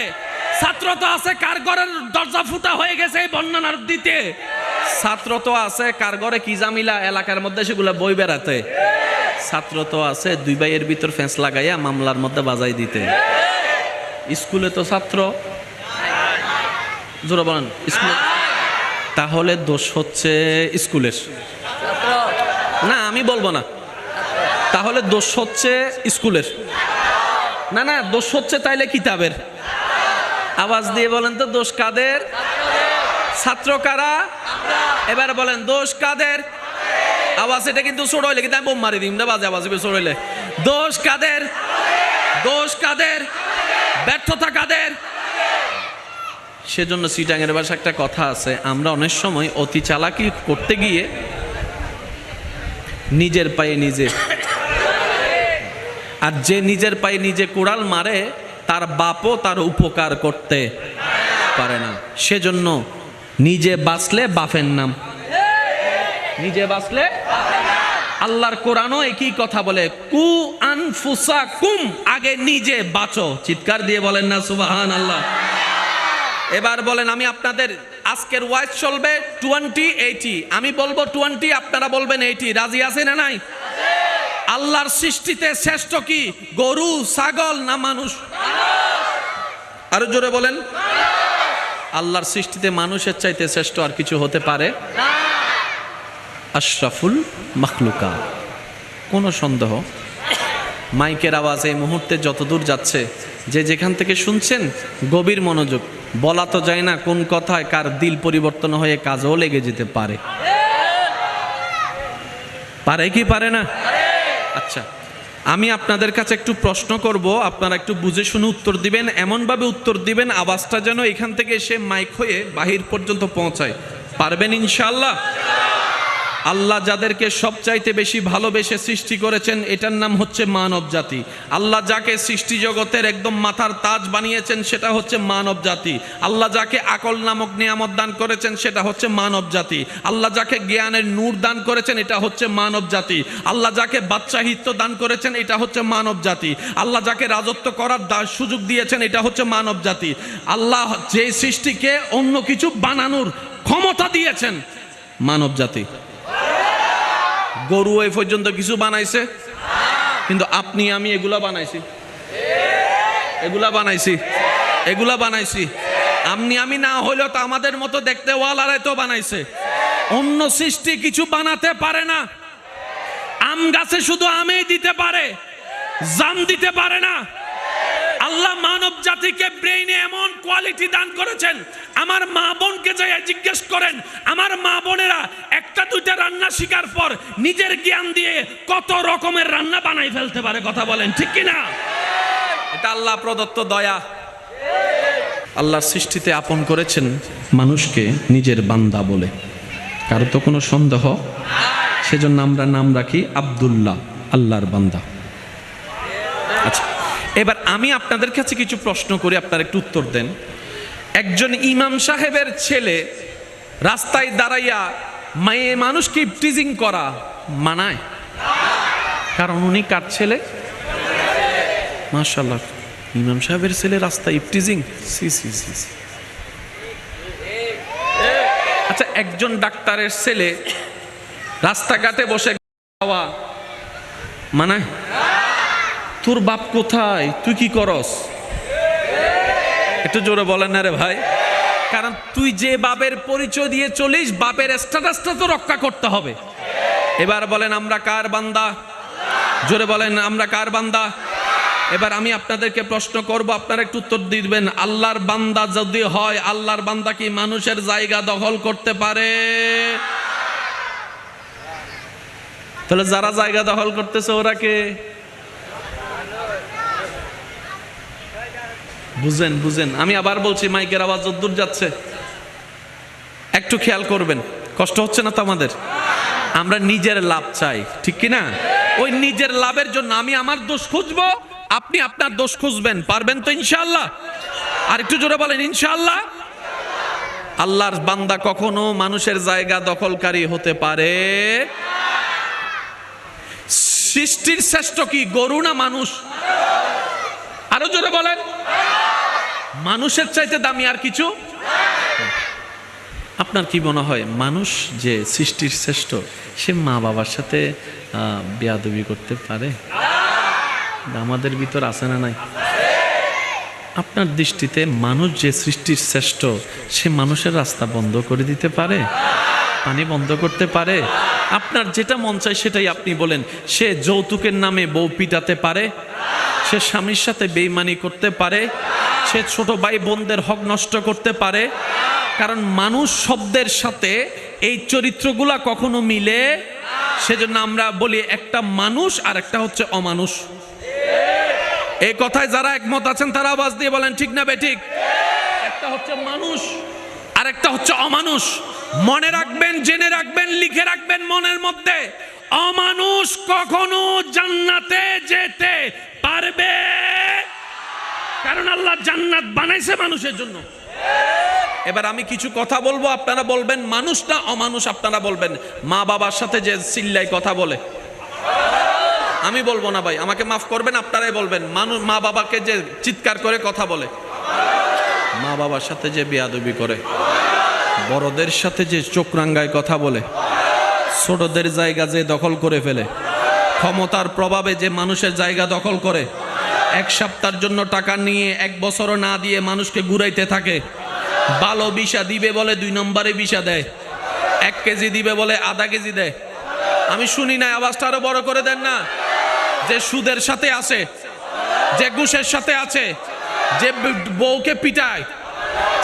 ছাত্র তো আছে কার ঘরের দরজা ফুটা হয়ে গেছে বর্ণনার দিতে। ছাত্র তো আছে কার ঘরে কি জামিলা এলাকার মধ্যে সেগুলো বই বেড়াতে। ছাত্র তো আছে দুই ভাইয়ের ভিতর ফেঁস লাগাইয়া মামলার মধ্যে বাজাই দিতে। স্কুলে তো ছাত্র জোরে বলেন স্কুলে। তাহলে দোষ হচ্ছে স্কুলের না, আমি বলবো না। তাহলে দোষ হচ্ছে স্কুলের না, না দোষ হচ্ছে তাইলে কিতাবের। আওয়াজ দিয়ে বলেন তো দোষ কাদের? ছাত্র কারা? এবার বলেন দোষ কাদের? আওয়াজ এটা কিন্তু ছোট হইলে কিন্তু আমি বোম মারি দিই না, বাজে আওয়াজ ছোট হইলে। দোষ কাদের? দোষ কাদের? ব্যর্থতা কাদের? সেজন্য সিটাঙের ভাষা একটা কথা আছে, আমরা অনেক সময় অতি চালাকি করতে গিয়ে নিজের পায়ে নিজে, আর যে নিজের পায়ে নিজে কোড়াল মারে তার বাপও তার উপকার করতে পারে না। সেজন্য নিজে বাঁচলে বাপের নাম, নিজে বাঁচলে। আল্লাহর কোরআনও একই কথা বলে, কু আনফুসাকুম, আগে নিজে বাঁচো। চিৎকার দিয়ে বলেন না সুবহানাল্লাহ। এবার বলেন, আমি আপনাদের আজকের ওয়াইজ চলবে 20-80, আমি বলবো 20, আপনারা বলবেন 80। রাজি আছে না নাই? আল্লাহর সৃষ্টিতে শ্রেষ্ঠ কি, গরু ছাগল না মানুষ? আরো জোরে বলেন। আল্লাহর সৃষ্টিতে মানুষের চাইতে শ্রেষ্ঠ আর কিছু হতে পারে? আশরাফুল মাখলুকাত। কোনো সন্দেহ, মাইকের আওয়াজ এই মুহূর্তে যতদূর যাচ্ছে, যে যেখান থেকে শুনছেন গভীর মনোযোগ। বলা তো যায় না কোন কথায় কার দিল পরিবর্তন হয়ে কাজও লেগে যেতে পারে। পারে কি পারে না? আচ্ছা, আমি আপনাদের কাছে একটু প্রশ্ন করব, আপনারা একটু বুঝে শুনে উত্তর দিবেন। এমনভাবে উত্তর দিবেন আওয়াজটা যেন এখান থেকে এসে মাইক হয়ে বাহির পর্যন্ত পৌঁছায়। পারবেন ইনশাআল্লাহ? আল্লাহ যাদেরকে সবচাইতে বেশি ভালোবেসে সৃষ্টি করেছেন এটার নাম হচ্ছে মানব জাতি। আল্লাহ যাকে সৃষ্টি জগতের একদম মাথার তাজ বানিয়েছেন সেটা হচ্ছে মানব জাতি। আল্লাহ যাকে আকল নামক নিয়ামত দান করেছেন সেটা হচ্ছে মানব জাতি। আল্লাহ যাকে জ্ঞানের নূর দান করেছেন এটা হচ্ছে মানব জাতি। আল্লাহ যাকে বাদশাহিত্ব দান করেছেন এটা হচ্ছে মানব জাতি। আল্লাহ যাকে রাজত্ব করার সুযোগ দিয়েছেন এটা হচ্ছে মানব জাতি। আল্লাহ যে সৃষ্টিকে অন্য কিছু বানানোর ক্ষমতা দিয়েছেন মানব জাতি। গরু এই পর্যন্ত কিছু বানাইছে, কিন্তু আপনি আমি এগুলা বানাইছি, এগুলা বানাইছি। আপনি আমি না হইলেও তো আমাদের মতো দেখতে ওয়ালারাই তো বানাইছে। অন্য সৃষ্টি কিছু বানাতে পারে না। আম গাছে শুধু আমই দিতে পারে, জাম দিতে পারে না। আল্লাহ মানব জাতিকে ব্রেইনে এমন কোয়ালিটি দান করেছেন, আমার মা বোনকে যাই জিজ্ঞেস করেন, আমার মা বোনেরা একটা দুইটা রান্না শিকার পর নিজের জ্ঞান দিয়ে কত রকমের রান্না বানাই ফেলতে পারে। কথা বলেন ঠিক কিনা? এটা আল্লাহ প্রদত্ত দয়া। আল্লাহর সৃষ্টিতে আপন করেছেন মানুষকে নিজের বান্দা বলে, কারো তো কোনো সন্দেহ? সেজন্য আমরা নাম রাখি আব্দুল্লাহ, আল্লাহর বান্দা। আচ্ছা, এবার আমি আপনাদের কাছে কিছু প্রশ্ন করি, আপনারা একটু উত্তর দেন। একজন ইমাম সাহেবের ছেলে রাস্তায় দাঁড়াইয়া মেয়ে মানুষকে টিজিং করা মানায়? কারণ উনি কার ছেলে? মাশাআল্লাহ, ইমাম সাহেবের ছেলে রাস্তায় টিজিং। আচ্ছা, একজন ডাক্তারের ছেলে রাস্তাঘাটে বসে খাওয়া মানায়? তোর বাপ কোথায়, তুই কি করস? একটু জোরে বলেন না রে ভাই। কারণ তুই যে বাপের পরিচয় দিয়ে চলিস, বাপের স্ট্যাটাসটা তো রক্ষা করতে হবে। এবার বলেন আমরা কার বান্দা? জোরে বলেন আমরা কার বান্দা? এবার আমি আপনাদেরকে প্রশ্ন করব, আপনারা একটু উত্তর দিবেন। আল্লাহর বান্দা যদি হয়, আল্লাহর বান্দা কি মানুষের জায়গা দখল করতে পারে? তাহলে যারা জায়গা দখল করতেছে ওরা কে? বুঝেন বুঝেন। আমি আবার বলছি, মাইকের আওয়াজ দূর যাচ্ছে, একটু খেয়াল করবেন। কষ্ট হচ্ছে না তো আমাদের? আমরা নিজের লাভ চাই, ঠিক কি না? ওই নিজের লাভের জন্য আমি আমার দোষ খুঁজবো, আপনি আপনার দোষ খুঁজবেন। পারবেন তো ইনশাআল্লাহ? আর একটু জোরে বলেন ইনশাআল্লাহ। আল্লাহর বান্দা কখনো মানুষের জায়গা দখলকারী হতে পারে? সৃষ্টির শ্রেষ্ঠ কি, গরু না মানুষ? আরো জোরে বলেন। মানুষের চাইতে দামি আর কিছু? আপনার কি মনে হয় মানুষ যে সৃষ্টির শ্রেষ্ঠ, সে মা বাবার সাথে বেয়াদবি করতে পারে? আমাদের ভিতর আছে না নাই? আপনার দৃষ্টিতে মানুষ যে সৃষ্টির শ্রেষ্ঠ, সে মানুষের রাস্তা বন্ধ করে দিতে পারে? পানি বন্ধ করতে পারে? আপনার যেটা মন চায় সেটাই আপনি বলেন। সে যৌতুকের নামে বউ পিটাতে পারে? সে স্বামীর সাথে বেইমানি করতে পারে? সে ছোট ভাই বোনদের হক নষ্ট করতে পারে? কারণ মানুষ শব্দের সাথে এই চরিত্রগুলা কখনো মিলে। সেজন্য আমরা বলি একটা মানুষ আর একটা হচ্ছে অমানুষ। এই কথায় যারা একমত আছেন তারা আওয়াজ দিয়ে বলেন ঠিক না বেঠিক? একটা হচ্ছে মানুষ আর একটা হচ্ছে অমানুষ। মনে রাখবেন, জেনে রাখবেন, লিখে রাখবেন মনের মধ্যে, অমানুষ কখনো জান্নাতে যেতে পারবে? কারণ আল্লাহ জান্নাত বানাইছে মানুষের জন্য। এবার আমি কিছু কথা বলবো, আপনারা বলবেন মানুষ না অমানুষ। আপনারা বলবেন মা বাবার সাথে যে চিল্লাই কথা বলে, আমি বলবো না ভাই, আমাকে মাফ করবেন, আপনারাই বলবেন। মানুষ মা বাবাকে যে চিৎকার করে কথা বলে, মা বাবার সাথে যে বেয়াদবি করে, বড়দের সাথে যে চোখ রাঙ্গায় কথা বলে, ছোটদের জায়গা যে দখল করে ফেলে, ক্ষমতার প্রভাবে যে মানুষের জায়গা দখল করে, এক সপ্তাহের জন্য টাকা নিয়ে 1 বছরও না দিয়ে মানুষকে ঘুরাইতে থাকে, ভালো ভিসা দিবে বলে 2 নম্বরে ভিসা দেয়, 1 কেজি দিবে বলে আধা কেজি দেয়, আমি শুনি না, আওয়াজটা আরো বড় করে দেন না। যে সুদের সাথে আছে, যে ঘুষের সাথে আছে, যে বউকে পিটায়,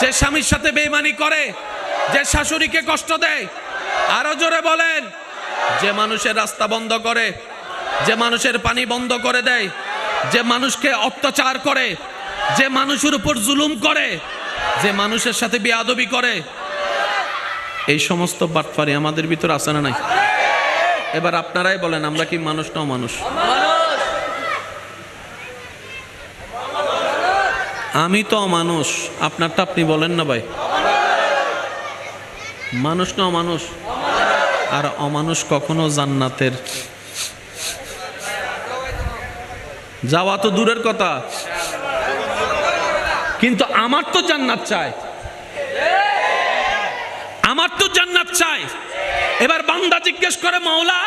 যে স্বামীর সাথে বেইমানি করে, যে শাশুড়িকে কষ্ট দেয়, আরো জোরে বলেন। যে মানুষের রাস্তা বন্ধ করে, যে মানুষের পানি বন্ধ করে দেয়, যে মানুষকে অত্যাচার করে, যে মানুষের উপর জুলুম করে, যে মানুষের সাথে বেয়াদবি করে, এই সমস্ত বাটপারি আমাদের ভিতর আছে না নাই? এবার আপনারাই বলেন, আমরা কি মানুষ না অমানুষ? আমি তো অমানুষ, আপনারটা আপনি বলেন না ভাই। মানুষ না অমানুষ? আর অমানুষ কখনো জান্নাতের যাওয়া তো দূরের কথা, কিন্তু আমার তো জান্নাত চাই, আমার তো জান্নাত চাই। এবার বান্দা জিজ্ঞেস করে, মাওলা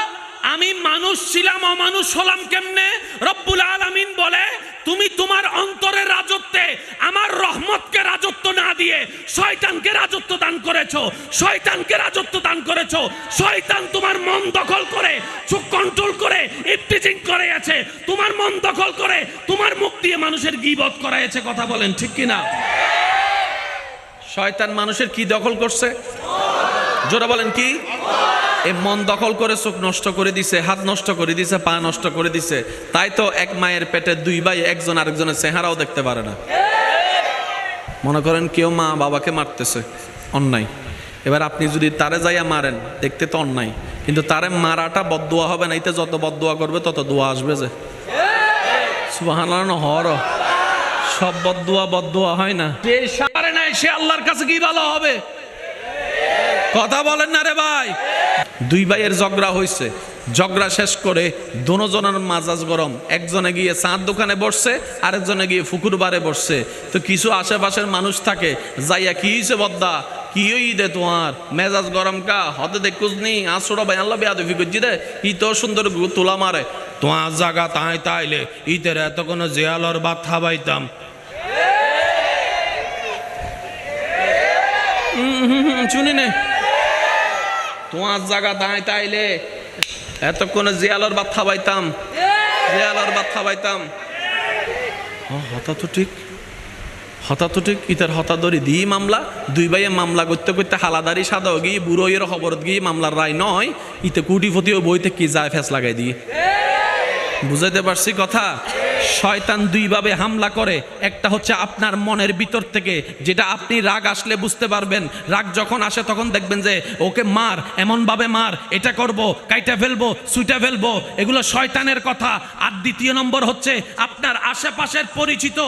আমি মানুষ ছিলাম, অমানুষ হলাম কেমনে? রব্বুল আলামিন বলে, তুমি তোমার অন্তরের রাজত্বে আমার রহমতকে রাজত্ব না দিয়ে শয়তানকে রাজত্ব দান করেছো। শয়তানকে রাজত্ব দান করেছো। শয়তান তোমার মন দখল করে, চোখ কন্ট্রোল করে, ইফটিজিং করেছে, তোমার মন দখল করে, তোমার মুখ দিয়ে মানুষের গীবত করাইছে। কথা বলেন ঠিক কিনা? শয়তান মানুষের কি দখল করছে? জোরে বলেন কি? এই মন দখল করে চোখ নষ্ট করে দিছে, হাত নষ্ট করে দিছে, পা নষ্ট করে দিছে। তাই তো এক মায়ের পেটে দুই ভাই, একজন আরেকজনের চেহারাও দেখতে পারে না। মনে করেন কেউ মা বাবাকে মারতেছে, অন্যায়। এবার আপনি যদি তারে যাইয়া মারেন, দেখতে তো অন্যায়, কিন্তু তারে মারাটা বদদুয়া হবে না। এতে যত বদদুয়া করবে তত দোয়া আসবে। যে সুবহানাল্লাহ, হর সব বদদুয়া হয় না। যে সারে নাই সে আল্লাহর কাছে কি ভালো হবে? কথা বলেন না রে ভাই। দুই ভাইয়ের ঝগড়া হয়েছে, ঝগড়া শেষ করে দোনোজনের মাজাজ গরম। একজনে গিয়ে চাঁদ দোকানে বসছে, আরেকজনে গিয়ে ফুকুর বারে বসছে। তো কিছু আশেপাশের মানুষ থাকে, যাইয়া কি হয়েছে বদ্দা, কি হই দে তোমার মেজাজ গরম কা হতে দেখুসনি আসোরা ভাই আল্লাহ বেয়াদবি করছি দে, ই তো সুন্দর তোলা মারে তোমার জায়গা তাই তাইলে ইতের এত কোনো জেয়ালর ভাত খাবাইতাম। শুনি নে, তোমার জায়গা দাঁড়াই তাইলে এতক্ষণে জিয়ালর ভাত খাবাইতাম, জিয়ালর ভাত খাবাইতাম। হঠাৎ ঠিক, হঠাৎ ঠিক ইতার হঠাৎ ধরি দিই মামলা। দুই ভাইয়ে মামলা করতে করতে হালাদারি সাদা গিয়ে বুড়োয়ের খবর গিয়ে মামলার রায় নয়, ইতে কুটিপতিও বইতে কি যায় ফেস লাগাই দিয়ে। বুঝাইতে পারছি কথা? শয়তান দুইভাবে হামলা করে। একটা হচ্ছে আপনার মনের ভিতর থেকে, যেটা আপনি রাগ আসলে বুঝতে পারবেন। রাগ যখন আসে তখন দেখবেন যে ওকে মার, এমন ভাবে মার, এটা করব, কাইটা ফেলবো, সুইটা ফেলবো, এগুলো শয়তানের কথা। আর দ্বিতীয় নম্বর হচ্ছে আপনার আশেপাশের পরিচিত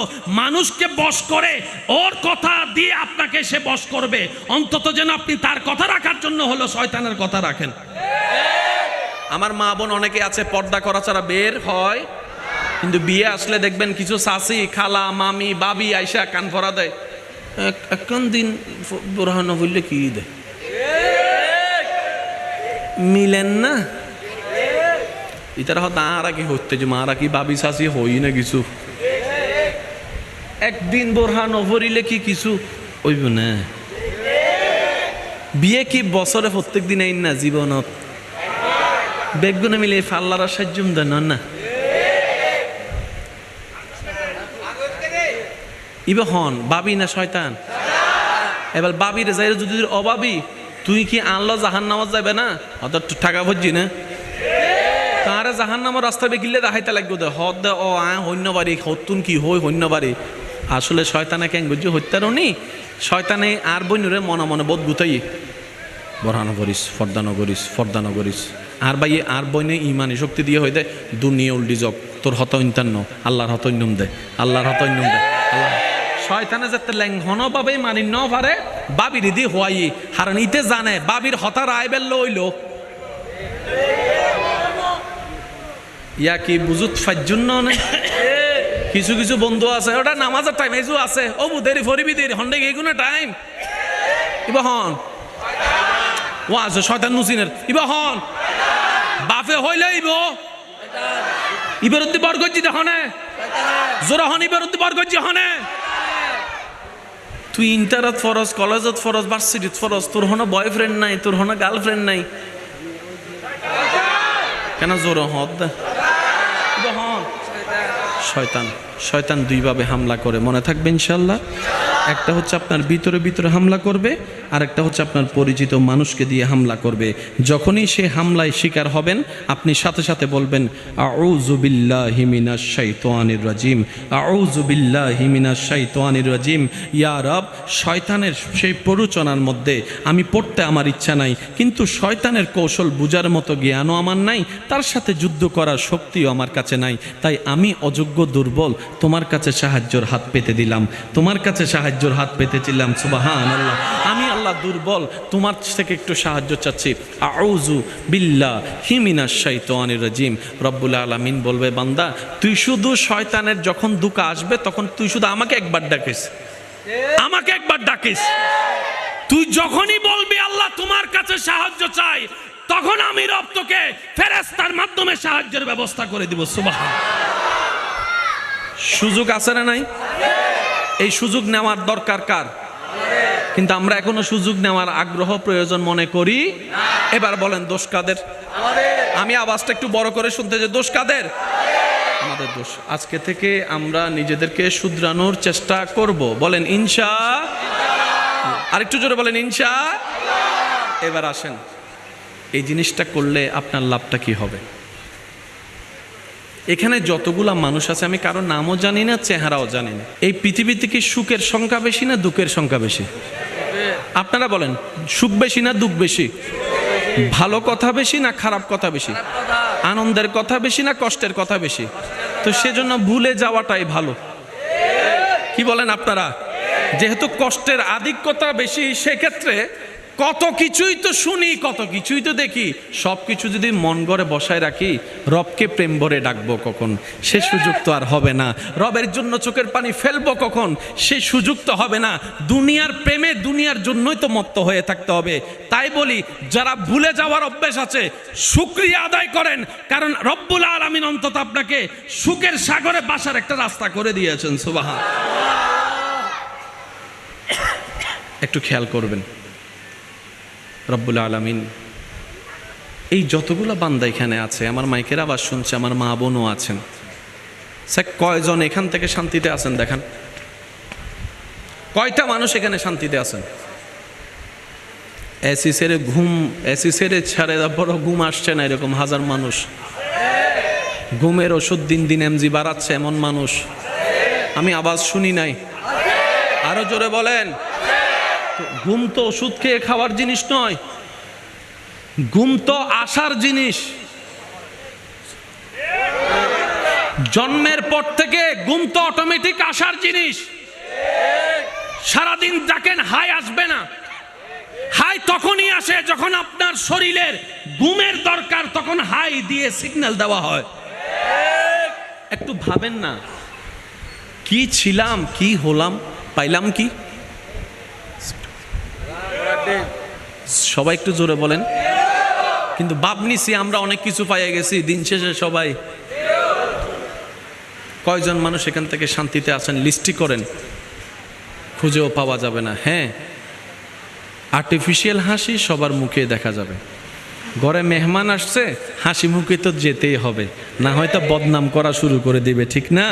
মানুষকে বশ করে, ওর কথা দিয়ে আপনাকে সে বশ করবে। অন্তত যেন আপনি তার কথা রাখার জন্য হলো শয়তানের কথা রাখেন। আমার মা বোন অনেকে আছে পর্দা করা ছাড়া বের হয়, কিন্তু বিয়ে আসলে দেখবেন কিছু শাশি, খালা, মামি, বাবি আইসা কান ফরা দেয়। এখন দিন বোরহানো বললে কি দেয়, মিলেন না। ইতারা হয়তো আরা কি হতে যে মারা কি বাবি শাশি হই না কিছু, একদিন বোরহানো ভরিলে কি কিছু হইব না। বিয়ে কি বছরে প্রত্যেক দিন আইন না জীবনত বেগুনে মিলে ফাল্লারা সাহায্য দেন না। ইবে হন বাবি না শয়তান? এবার বাবির যাই যদি অবাবি, তুই কি আনলো জাহান নামাজ যাবে না? অত টাকা ভরছি না তারে জাহান নামার রাস্তা বেকিলে দেখাইতে লাগবে দে হদ দে ও হন্য বাড়ি হতুন কি হই হন্য বাড়ি। আসলে শয়তানে কেন বুঝছি হত্যারও নি, শয়তানে আর বইনুরে মনে মনে বোধ গুতাই বরহানো করিস, ফর্দানো করিস, ফর্দানো করিস। আর ভাই আর বইনে ইমানি শক্তি দিয়ে হয়ে দেয় দুনিয়া উল্টি জগ তোর হত ইন্তান্ন আল্লাহর হত ইন্নম দে, আল্লাহর হত ইন্নম দে। আল্লাহ শয়তানে যাতে ল্যাংহন ভাবে মানি ন পারে বাবির দি হওয়াই হারান ইতে জানে বাবির হতা রায় বেল লইল ইয়া কি বুঝুত ফাজ্জুন্ন নে। কিছু কিছু বন্ধু আছে ওটা নামাজের টাইম এজু আছে ও বুদেরি ফরিবি দেরি হন্ডে এগুলো টাইম ইবা হন ও আছে শয়তান মুসিনের ইবা হন বাফে হইলে ইব ইবেরুদ্দি বরগজ্জি দেখনে জোরা হন ইবেরুদ্দি বরগজ্জি হনে। তুই ইন্টারত ফরজ, কলেজত ফরজ, ভার্সিটিত ফরজ, তোর হনো বয়ফ্রেন্ড নাই, তোর হনো গার্লফ্রেন্ড নাই, কেন জোর হদ শয়তান শয়তান দুইভাবে হামলা করে, মনে থাকবে ইনশাল্লাহ। একটা হচ্ছে আপনার ভিতরে ভিতরে হামলা করবে, আর একটা হচ্ছে আপনার পরিচিত মানুষকে দিয়ে হামলা করবে। যখনই সে হামলায় শিকার হবেন, আপনি সাথে সাথে বলবেন আউযু বিল্লাহি মিনাশ শাইতানির রাজিম, আউযু বিল্লাহি মিনাশ শাইতানির রাজিম। ইয়া রব, শয়তানের সেই প্ররোচনার মধ্যে আমি পড়তে আমার ইচ্ছা নাই, কিন্তু শয়তানের কৌশল বুঝার মতো জ্ঞানও আমার নাই, তার সাথে যুদ্ধ করার শক্তিও আমার কাছে নাই, তাই আমি অযোগ্য দুর্বল, তোমার কাছে সাহায্যের হাত পেতে দিলাম, তোমার কাছে সাহায্যের হাত পেতেছিলাম। সুবহানাল্লাহ, আমি আল্লাহ দুর্বল, তোমার থেকে একটু সাহায্য চাচ্ছি। আউযু বিল্লাহি মিনাশ শাইতানির রাজিম। রব্বুল আলামিন বলবে, বান্দা তুই শুধু শয়তানের যখন দুঃখ আসবে তখন তুই শুধু আমাকে একবার ডাকিস, আমাকে একবার ডাকিস। তুই যখনই বলবি আল্লাহ তোমার কাছে সাহায্য চাই, তখন আমি রব তোকে ফেরেশতার মাধ্যমে সাহায্যের ব্যবস্থা করে দিব। সুবহানাল্লাহ। সুযোগ আছে না নাই? এই সুযোগ নেওয়ার দরকার কার? কিন্তু আমরা এখনো সুযোগ নেওয়ার আগ্রহ প্রয়োজন মনে করি। এবার বলেন দোষ কাদের? আমি আওয়াজটা একটু বড় করে শুনতে চাই। দোষ কাদের? আমাদের দোষ। আজকে থেকে আমরা নিজেদেরকে শুধরানোর চেষ্টা করব। বলেন ইনশাআল্লাহ। আরেকটু জোরে বলেন ইনশাআল্লাহ। এবার আসেন, এই জিনিসটা করলে আপনার লাভটা কি হবে? এখানে যতগুলা মানুষ আছে আমি কারো নামও জানি না, চেহারাও জানি না। এই পৃথিবীতে কি সুখের সংখ্যা বেশি না দুঃখের সংখ্যা বেশি? আপনারা বলেন, সুখ বেশি না দুঃখ বেশি? ভালো কথা বেশি না খারাপ কথা বেশি? আনন্দের কথা বেশি না কষ্টের কথা বেশি? তো সেজন্য ভুলে যাওয়াটাই ভালো। কি বলেন আপনারা? যেহেতু কষ্টের আধিক্যতা বেশি, সেক্ষেত্রে কত কিছুই তো শুনি, কত কিছুই তো দেখি, সব কিছু যদি মন গড়ে বসায় রাখি, রবকে প্রেম ভরে ডাকবো কখন? সে সুযোগ তো আর হবে না। রবের জন্য চোখের পানি ফেলবো কখন? সে সুযোগ তো হবে না। দুনিয়ার প্রেমে দুনিয়ার জন্যই তো মত্ত হয়ে থাকতে হবে। তাই বলি, যারা ভুলে যাওয়ার অভ্যাস আছে, শুকরিয়া আদায় করেন, কারণ রব্বুল আলামিন অন্তত আপনাকে সুখের সাগরে বাসার একটা রাস্তা করে দিয়েছেন। সুবহানাল্লাহ। একটু খেয়াল করবেন, রব্বুল আলামিন এই যতগুলো বান্দা এখানে আছে, আমার মাইকের আওয়াজ শুনছে, আমার মা বোনও আছেন, সে কয়জন এখান থেকে শান্তিতে আছেন? দেখান, কয়টা মানুষ এখানে শান্তিতে আছেন? এসি সেরে ঘুম, এসি সেরে ছাড়ে বড় ঘুম আসছে না এরকম হাজার মানুষ। ঘুমের ওষুধ দিন দিন এমজি বাড়াচ্ছে এমন মানুষ আমি আওয়াজ শুনি নাই। আরো জোরে বলেন। ঘুম তো ওষুধ খেয়ে খাওয়ার জিনিস নয়, ঘুম তো আসার জিনিস। জন্মের পর থেকে ঘুম তো অটোমেটিক আসার জিনিস। সারাদিন ডাকেন, হাই আসবে না। হাই তখনই আসে যখন আপনার শরীরের ঘুমের দরকার, তখন হাই দিয়ে সিগন্যাল দেওয়া হয়। একটু ভাবেন না, কি ছিলাম, কি হলাম, পাইলাম কি? সবাই একটু জোরে বলেন। কিন্তু ভাব নিছি আমরা অনেক কিছু পাইয়ে গেছি, দিন শেষে সবাই কয়জন মানুষ এখান থেকে শান্তিতে আছেন লিস্টি করেন, খুঁজেও পাওয়া যাবে না। হ্যাঁ, আর্টিফিশিয়াল হাসি সবার মুখে দেখা যাবে। ঘরে মেহমান আসছে, হাসি মুখে তো যেতেই হবে, না হয়তো বদনাম করা শুরু করে দিবে, ঠিক না?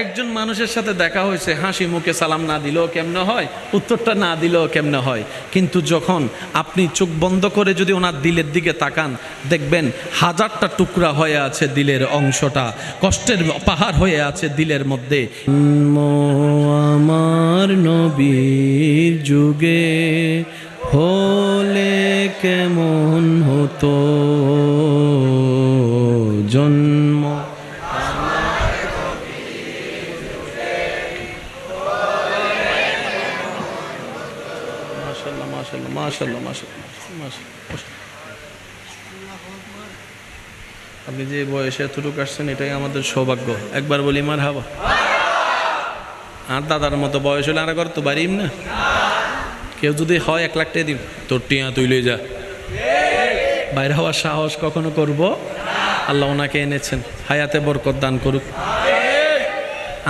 একজন মানুষের সাথে দেখা হয়েছে, হাসি মুখে সালাম না দিলেও কেমনে হয়, উত্তরটা না দিলেও কেমনে হয়, কিন্তু যখন আপনি চোখ বন্ধ করে যদি ওনার দিলের দিকে তাকান, দেখবেন হাজারটা টুকরা হয়ে আছে দিলের অংশটা, কষ্টের পাহাড় হয়ে আছে দিলের মধ্যে। আমার নবীর যুগে হলে কেমন হতো জন্ম। আপনি যে বয়সে এতটুকু আসছেন, এটাই আমাদের সৌভাগ্য। একবার বলি মারহাবা। আর দাদার মতো বয়স হলে আর করতে পারিম না। কেউ যদি হয় 1 লাখ টাকা দিন, তোর টিয়া তুই লই যা, বাইরে হওয়ার সাহস কখনো করব? আল্লাহ ওনাকে এনেছেন, হায়াতে বরকত দান করুক।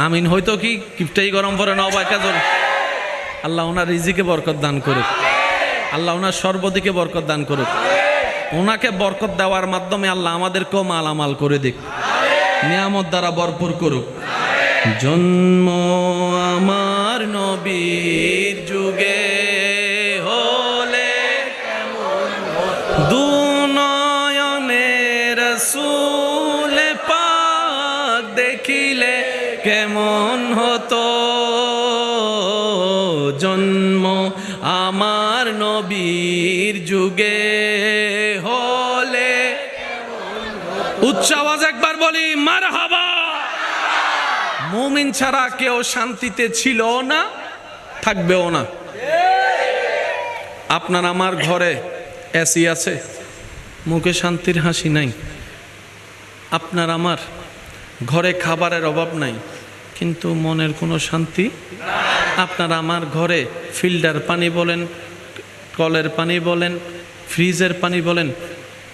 আমিন। হয়তো কি কিপটাই গরম পরে না বাক্যাজন, আল্লাহ ওনার রিজিকে বরকত দান করুক, আল্লাহ ওনার সর্বদিকে বরকত দান করুক। ওনাকে বরকত দেওয়ার মাধ্যমে আল্লাহ আমাদেরকেও মালামাল করে দিক, নিয়ামত দ্বারা ভরপুর করুক। জন্ম আমার নবীর যুগে হলে দুনয়নে রাসূল পাক দেখিলে কেমন হতো। জন্ম আমার নবীর যুগে হলে, উচ্চ আওয়াজ একবার বলি মারহাবা। মুমিন ছাড়া কেউ শান্তিতে ছিল না, থাকবেও না। আপনার আমার ঘরে এসি আছে, মুখে শান্তির হাসি নাই। আপনার আমার ঘরে খাবারের অভাব নাই, কিন্তু মনের কোনো শান্তি। আপনার আমার ঘরে ফিল্টার পানি বলেন, কলের পানি বলেন, ফ্রিজের পানি বলেন,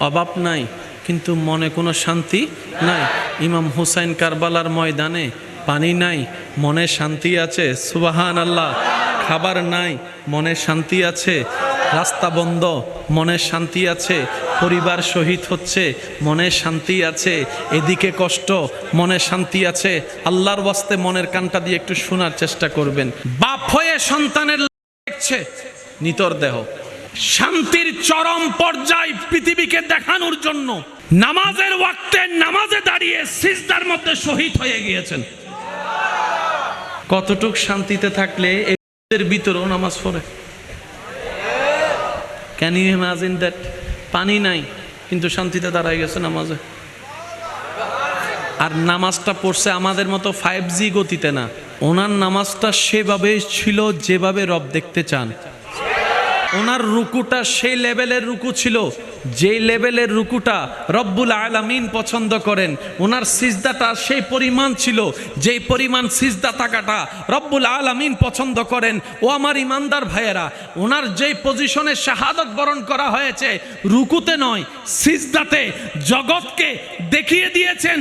অভাব নাই, কিন্তু মনে কোনো শান্তি নাই। ইমাম হুসাইন কারবালার ময়দানে পানি নাই, মনে শান্তি আছে। সুবহান আল্লাহ। খাবার নাই, মনে শান্তি আছে। রাস্তা বন্ধ, মনে শান্তি আছে। পরিবার শহীদ হচ্ছে, মনে শান্তি আছে। এদিকে কষ্ট, মনে শান্তি আছে। আল্লাহর ওয়াস্তে মনের কানটা দিয়ে একটু শোনার চেষ্টা করবেন। বাপ হয়ে সন্তানের দেখছে নিতর দেহ, শান্তির চরম পর্যায় পৃথিবীকে দেখানোর জন্য নামাজের ওয়াক্তে নামাজে দাঁড়িয়ে সিজদার মধ্যে শহীদ হয়ে গিয়েছেন। কতটুক শান্তিতে থাকলে এর ভিতরেও নামাজ পড়ে। Can you imagine that? পানি নাই, কিন্তু শান্তিতে দাঁড়ায় গেছে নামাজে। আর নামাজটা পড়ছে আমাদের মতো 5G গতিতে না, ওনার নামাজটা সেভাবে ছিল যেভাবে রব দেখতে চান। ওনার রুকুটা সেই লেভেলের রুকু ছিল যেই লেভেলের রুকুটা রব্বুল আলামিন পছন্দ করেন। ওনার সিজদাটা সেই পরিমাণ ছিল যেই পরিমাণ সিজদা থাকাটা রব্বুল আলামিন পছন্দ করেন। ও আমার ইমানদার ভাইয়েরা, ওনার যেই পজিশনে শাহাদত বরণ করা হয়েছে, রুকুতে নয় সিজদাতে, জগৎকে দেখিয়ে দিয়েছেন,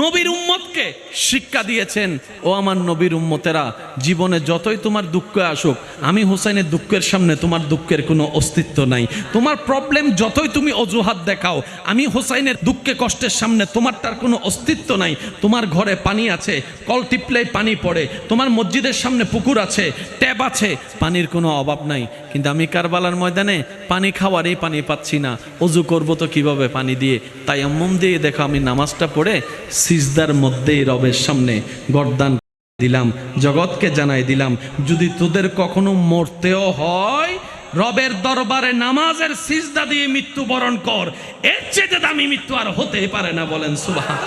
নবীর উম্মতকে শিক্ষা দিয়েছেন। ও আমার নবীর উম্মতেরা, জীবনে যতই তোমার দুঃখ আসুক, আমি হুসাইনের দুঃখের সামনে তোমার দুঃখের কোনো অস্তিত্ব নাই। তোমার প্রবলেম যতই তুমি অজুহাত দেখাও, আমি হুসাইনের দুঃখে কষ্টের সামনে তোমারটার কোনো অস্তিত্ব নাই। তোমার ঘরে পানি আছে, কল টিপলেই পানি পড়ে। তোমার মসজিদের সামনে পুকুর আছে, ট্যাপ আছে, পানির কোনো অভাব নাই। কিন্তু আমি কারবালার ময়দানে পানি খাওয়ারই পানি পাচ্ছি না, অজু করবো তো কিভাবে পানি দিয়ে? তাই আম্মুম দিয়ে দেখো আমি নামাজটা পড়ে সিজদার মধ্যেই রবের সামনে গর্দান দিলাম, জগৎকে জানাই দিলাম, যদি তোদের কখনো মরতেও হয় রবের দরবারে নামাজের সিজদা দিয়ে মৃত্যুবরণ কর। এর চেয়ে দামি মৃত্যু আর হতেই পারে না। বলেন সুবহান।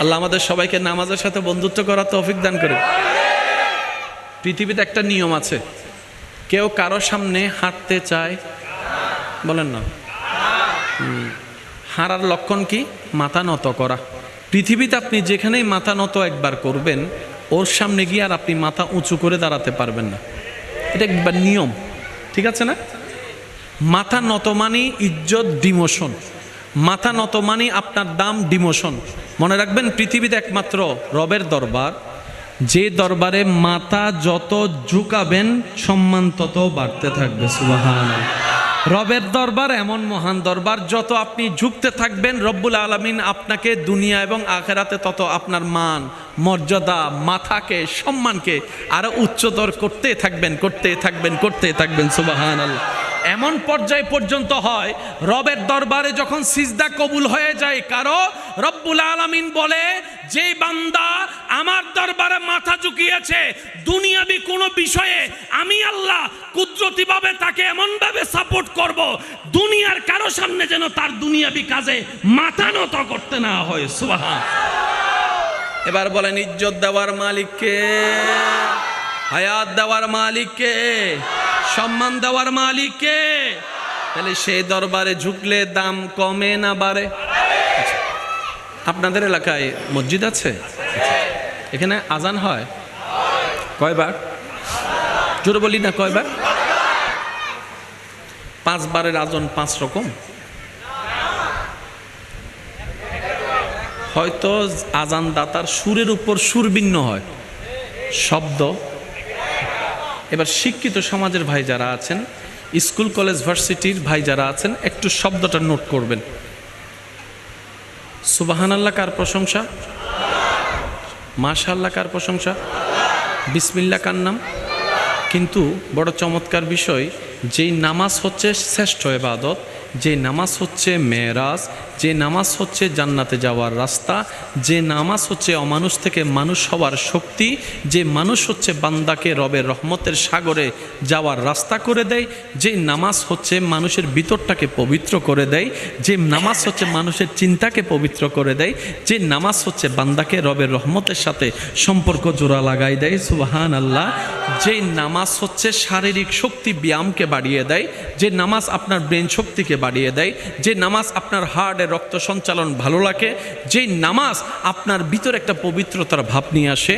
আল্লাহ আমাদের সবাইকে নামাজের সাথে বন্ধুত্ব করার তৌফিক দান করে। পৃথিবীতে একটা নিয়ম আছে, কেউ কারো সামনে হাঁটতে চায়, বলেন না, হারার লক্ষণ কি? মাথা নত করা। পৃথিবীতে আপনি যেখানেই মাথা নত একবার করবেন, ওর সামনে গিয়ে আর আপনি মাথা উঁচু করে দাঁড়াতে পারবেন না। এটা একবার নিয়ম, ঠিক আছে না? মাথা নত মানে ইজ্জত ডিমোশন, মাথা নত মানে আপনার দাম ডিমোশন। মনে রাখবেন, পৃথিবীতে একমাত্র রবের দরবার, যে দরবারে মাথা যত ঝুঁকাবেন সম্মান তত বাড়তে থাকবে। সুবহানাল্লাহ। রবের দরবার এমন মহান দরবার, যত আপনি ঝুঁকতে থাকবেন রব্বুল আলামিন আপনাকে দুনিয়া এবং আখেরাতে তত আপনার মান, মর্যাদা, মাথাকে, সম্মানকে আরো উচ্চতর করতে থাকবেন, করতে থাকবেন, করতে থাকবেন। সুবহানাল্লাহ। এমন পর্যায় পর্যন্ত হয় রবের দরবারে যখন সিজদা কবুল হয়ে যায় কারো, রব্বুল আলামিন বলে, যে বান্দা আমার দরবারে মাথা ঝুঁকিয়েছে দুনিয়াবি কোনো বিষয়ে, আমি আল্লাহ কুদরতিভাবে তাকে এমনভাবে সাপোর্ট করব, দুনিয়ার কারো সামনে যেন তার দুনিয়াবি কাজে মাথা নত করতে না হয়। সুবহান। এবার বলেন, ইজ্জত দেওয়ার মালিককে, হায়াত দেওয়ার মালিককে, সম্মান দেওয়ার মালিককে। তাহলে সেই দরবারে ঝুঁকলে দাম কমে না বাড়ে? আপনাদের এলাকায় মসজিদ আছে? এখানে আজান হয় কয়বার? জোরে বলি না, কয়বার? 5 বারের আজান 5 রকম। হয়তো আজান দাতার সুরের উপর সুর ভিন্ন হয়, শব্দ। এবার শিক্ষিত সমাজের ভাই যারা আছেন, স্কুল কলেজ ভার্সিটির ভাই যারা আছেন একটু শব্দটা নোট করবেন। সুবহানাল্লাহ কার প্রশংসা? মাশাআল্লাহ কার প্রশংসা? বিসমিল্লাহ কার নাম? কিন্তু বড় চমৎকার বিষয়, যেই নামাজ হচ্ছে শ্রেষ্ঠ ইবাদত, যে নামাজ হচ্ছে মেরাজ, যে নামাজ হচ্ছে জান্নাতে যাওয়ার রাস্তা, যে নামাজ হচ্ছে অমানুষ থেকে মানুষ হওয়ার শক্তি, যে মানুষ হচ্ছে বান্দাকে রবের রহমতের সাগরে যাওয়ার রাস্তা করে দেয়, যে নামাজ হচ্ছে মানুষের ভিতরটাকে পবিত্র করে দেয়, যে নামাজ হচ্ছে মানুষের চিন্তাকে পবিত্র করে দেয়, যে নামাজ হচ্ছে বান্দাকে রবের রহমতের সাথে সম্পর্ক জোড়া লাগাই দেয়, সুবহানাল্লাহ। যে নামাজ হচ্ছে শারীরিক শক্তি ব্যায়ামকে বাড়িয়ে দেয়, যে নামাজ আপনার ব্রেন শক্তিকে বাড়িয়ে দেয়, যে নামাজ আপনার হার্টের রক্ত সঞ্চালন ভালো লাগে, যে নামাজ আপনার ভিতরে একটা পবিত্রতার ভাব নিয়ে আসে,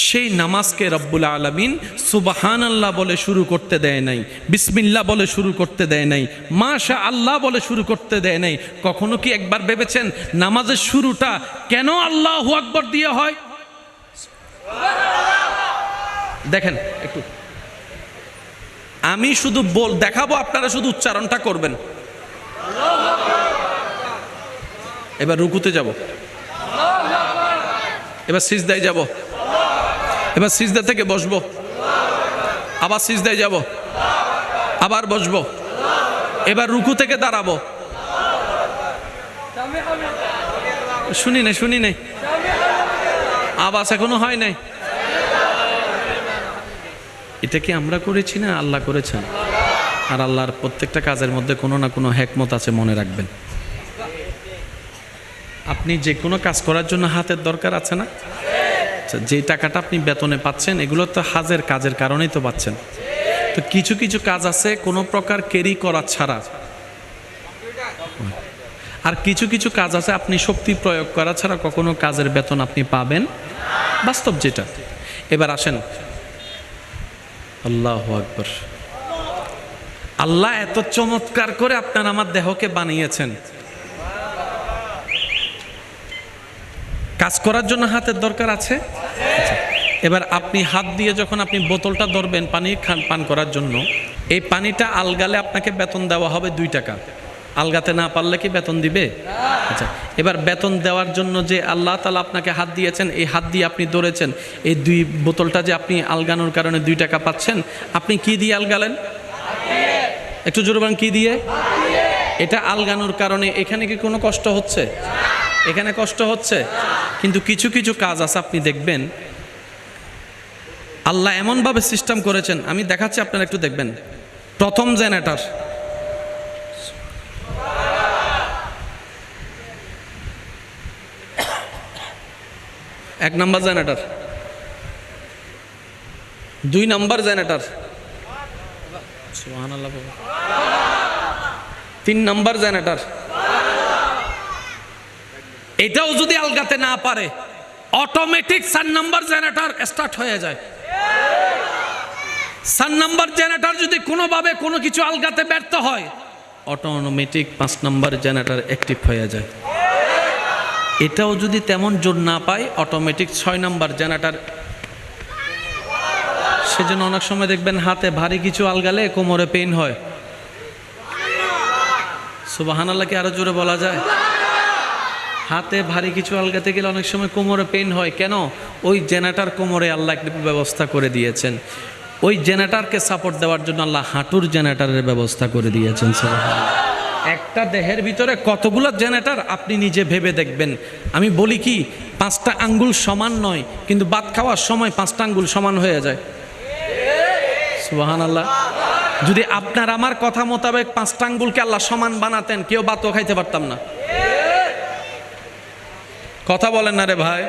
সেই নামাজকে রব্বুল আলামিন সুবহানাল্লাহ বলে শুরু করতে দেয় নাই, বিসমিল্লাহ বলে শুরু করতে দেয় নাই, মাশা আল্লাহ বলে শুরু করতে দেয় নাই। কখনো কি একবার ভেবেছেন নামাজের শুরুটা কেন আল্লাহু আকবার দিয়ে হয়? দেখেন একটু, আমি শুধু দেখাবো, আপনারা শুধু উচ্চারণটা করবেন। এবার রুকুতে যাব, এবার সিজদায় যাব, এবার সিজদা থেকে বসবো, আবার সিজদায় যাব, আবার বসবো, এবার রুকু থেকে দাঁড়াবো। শুনি নাই আওয়াজ এখনো হয় নাই। এটা কি আমরা করেছি না আল্লাহ করেছেন? আর আল্লাহর প্রত্যেকটা কাজের মধ্যে কোনো না কোনো হিকমত আছে, মনে রাখবেন। আপনি যে কোনো কাজ করার জন্য হাতের দরকার আছে না? যে টাকাটা আপনি বেতনে পাচ্ছেন, এগুলো তো হাজের কাজের কারণেই তো পাচ্ছেন। তো কিছু কিছু কাজ আছে কোনো প্রকার ক্যারি করা ছাড়া, আর কিছু কিছু কাজ আছে আপনি শক্তি প্রয়োগ করা ছাড়া কখনো কাজের বেতন আপনি পাবেন, বাস্তব যেটা। এবার আসেন, আল্লাহু আকবার। আল্লাহ এত চমৎকার করে আপনার আমার দেহকে বানিয়েছেন, কাজ করার জন্য হাতের দরকার আছে। এবার আপনি হাত দিয়ে যখন আপনি বোতলটা ধরবেন পানি পান করার জন্য, এই পানিটা আলগালে আপনাকে বেতন দেওয়া হবে 2 টাকা। আলগাতে না পারলে কি বেতন দিবে? আচ্ছা, এবার বেতন দেওয়ার জন্য যে আল্লাহ তাআলা আপনাকে হাত দিয়েছেন, এই হাত দিয়ে আপনি ধরেছেন, এই 2 বোতলটা যে আপনি আলগানোর কারণে 2 টাকা পাচ্ছেন, আপনি কি দিয়ে আলগালেন? একটু জোরে বলেন, কি দিয়ে? এটা আলগানোর কারণে এখানে কি কোনো কষ্ট হচ্ছে? এখানে কষ্ট হচ্ছে। কিন্তু কিছু কিছু কাজ আছে আপনি দেখবেন আল্লাহ এমনভাবে সিস্টেম করেছেন, আমি দেখাচ্ছি আপনারা একটু দেখবেন। প্রথম জেনারেটর, এক নম্বর জেনারেটর, 2 নম্বর জেনারেটর, সুবহানাল্লাহ, 3 নম্বর জেনারেটর। এটাও যদি আলগাতে না পারে, অটোমেটিক 4 নম্বর জেনারেটর স্টার্ট হয়ে যায়। 4 নম্বর জেনারেটর যদি কোনোভাবে কোনো কিছু আলগাতে ব্যর্থ হয়, অটোমেটিক 5 নম্বর জেনারেটর অ্যাক্টিভ হয়ে যায়। এটাও যদি তেমন জোর না পায়, অটোমেটিক 6 নম্বর জেনারেটর। সেজন্য অনেক সময় দেখবেন হাতে ভারী কিছু আলগালে কোমরে পেইন হয়। সুবহানাল্লাহ কি আরো জোরে বলা যায়? হাতে ভারী কিছু আলগাতে গেলে অনেক সময় কোমরে পেইন হয়। কেন? ওই জেনারেটর কোমরে আল্লাহ একটা ব্যবস্থা করে দিয়েছেন। ওই জেনারেটরকে সাপোর্ট দেওয়ার জন্য আল্লাহ হাঁটুর জেনারেটরের ব্যবস্থা করে দিয়েছেন। সুবহানাল্লাহ। একটা দেহের ভিতরে কতগুলো জেনারেটর আপনি নিজে ভেবে দেখবেন। আমি বলি কি, 5টা আঙ্গুল সমান নয়, কিন্তু ভাত খাওয়ার সময় 5টা আঙ্গুল সমান হয়ে যায়। সুবহানাল্লাহ। যদি আপনার আমার কথা মোতাবেক 5টা আঙ্গুলকে আল্লাহ সমান বানাতেন, কেউ ভাতও খাইতে পারতাম না। কথা বলেন না রে ভাই।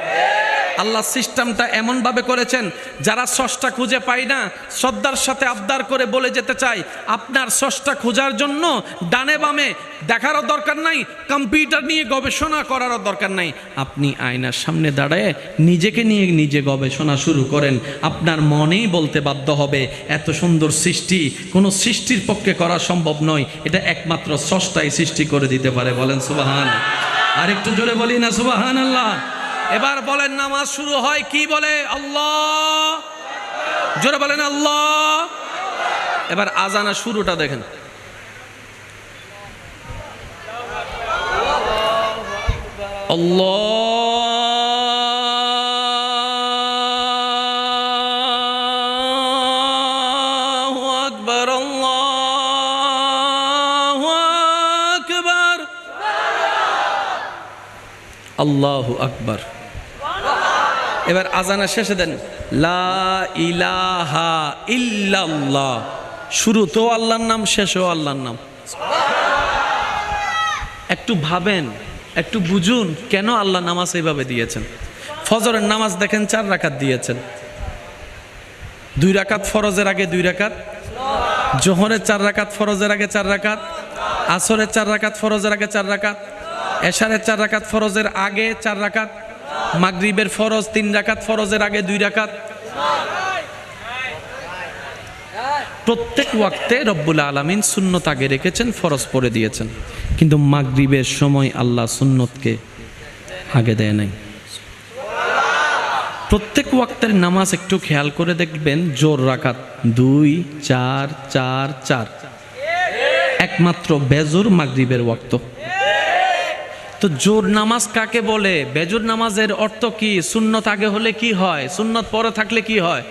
আল্লাহ সিস্টেমটা এমনভাবে করেছেন, যারা স্রষ্টা খুঁজে পায় না, শ্রদ্ধার সাথে আবদার করে বলে যেতে চাই, আপনার স্রষ্টা খোঁজার জন্য ডানে বামে দেখারও দরকার নাই, কম্পিউটার নিয়ে গবেষণা করারও দরকার নাই। আপনি আয়নার সামনে দাঁড়ায় নিজেকে নিয়ে নিজে গবেষণা শুরু করেন, আপনার মনেই বলতে বাধ্য হবে এত সুন্দর সৃষ্টি কোনো সৃষ্টির পক্ষে করা সম্ভব নয়, এটা একমাত্র স্রষ্টাই সৃষ্টি করে দিতে পারে। বলেন সুবহান। আর একটু জোরে বলি না সুবহানাল্লাহ। এবার বলেন, নামাজ শুরু হয় কি বলে? আল্লাহ। জোরে বলেন আল্লাহ। এবার আজানের শুরুটা দেখেন। আল্লাহু আকবার, আল্লাহু আকবার, আল্লাহু আকবার। এবার আজানের শেষে দেন লা ইলাহা ইল্লাল্লাহ। শুরুতেও আল্লাহর নাম, শেষেও আল্লাহর নাম। একটু ভাবেন, একটু বুঝুন কেন আল্লাহ নামাজ এইভাবে দিয়েছেন। ফজরের নামাজ দেখেন 4 রাকাত দিয়েছেন, 2 রাকাত ফরজের আগে 2 রাকাত, জোহরের 4 রাকাত ফরজের আগে 4 রাকাত, আসরের 4 রাকাত ফরজের আগে 4 রাকাত, এশারের 4 রাকাত ফরজের আগে 4 রাকাত, মাগরিবের ফরজ 3 রাকাত ফরজের আগে 2 রাকাত। প্রত্যেক ওয়াক্তে রব্বুল আলামিন সুন্নত আগে রেখেছেন, ফরজ পরে দিয়েছেন, কিন্তু মাগরিবের সময় আল্লাহ সুন্নতকে আগে দেয় নাই। প্রত্যেক ওয়াক্তের নামাজ একটু খেয়াল করে দেখবেন, জোর রাকাত 2 4 4 4, একমাত্র বেজোর মাগরিবের ওয়াক্ত। তো জোর নামাজ কাকে বলে? বেজোর নামাজের অর্থ কি? সুন্নত আগে হলে কি হয়, সুন্নত পরে থাকলে কি হয়?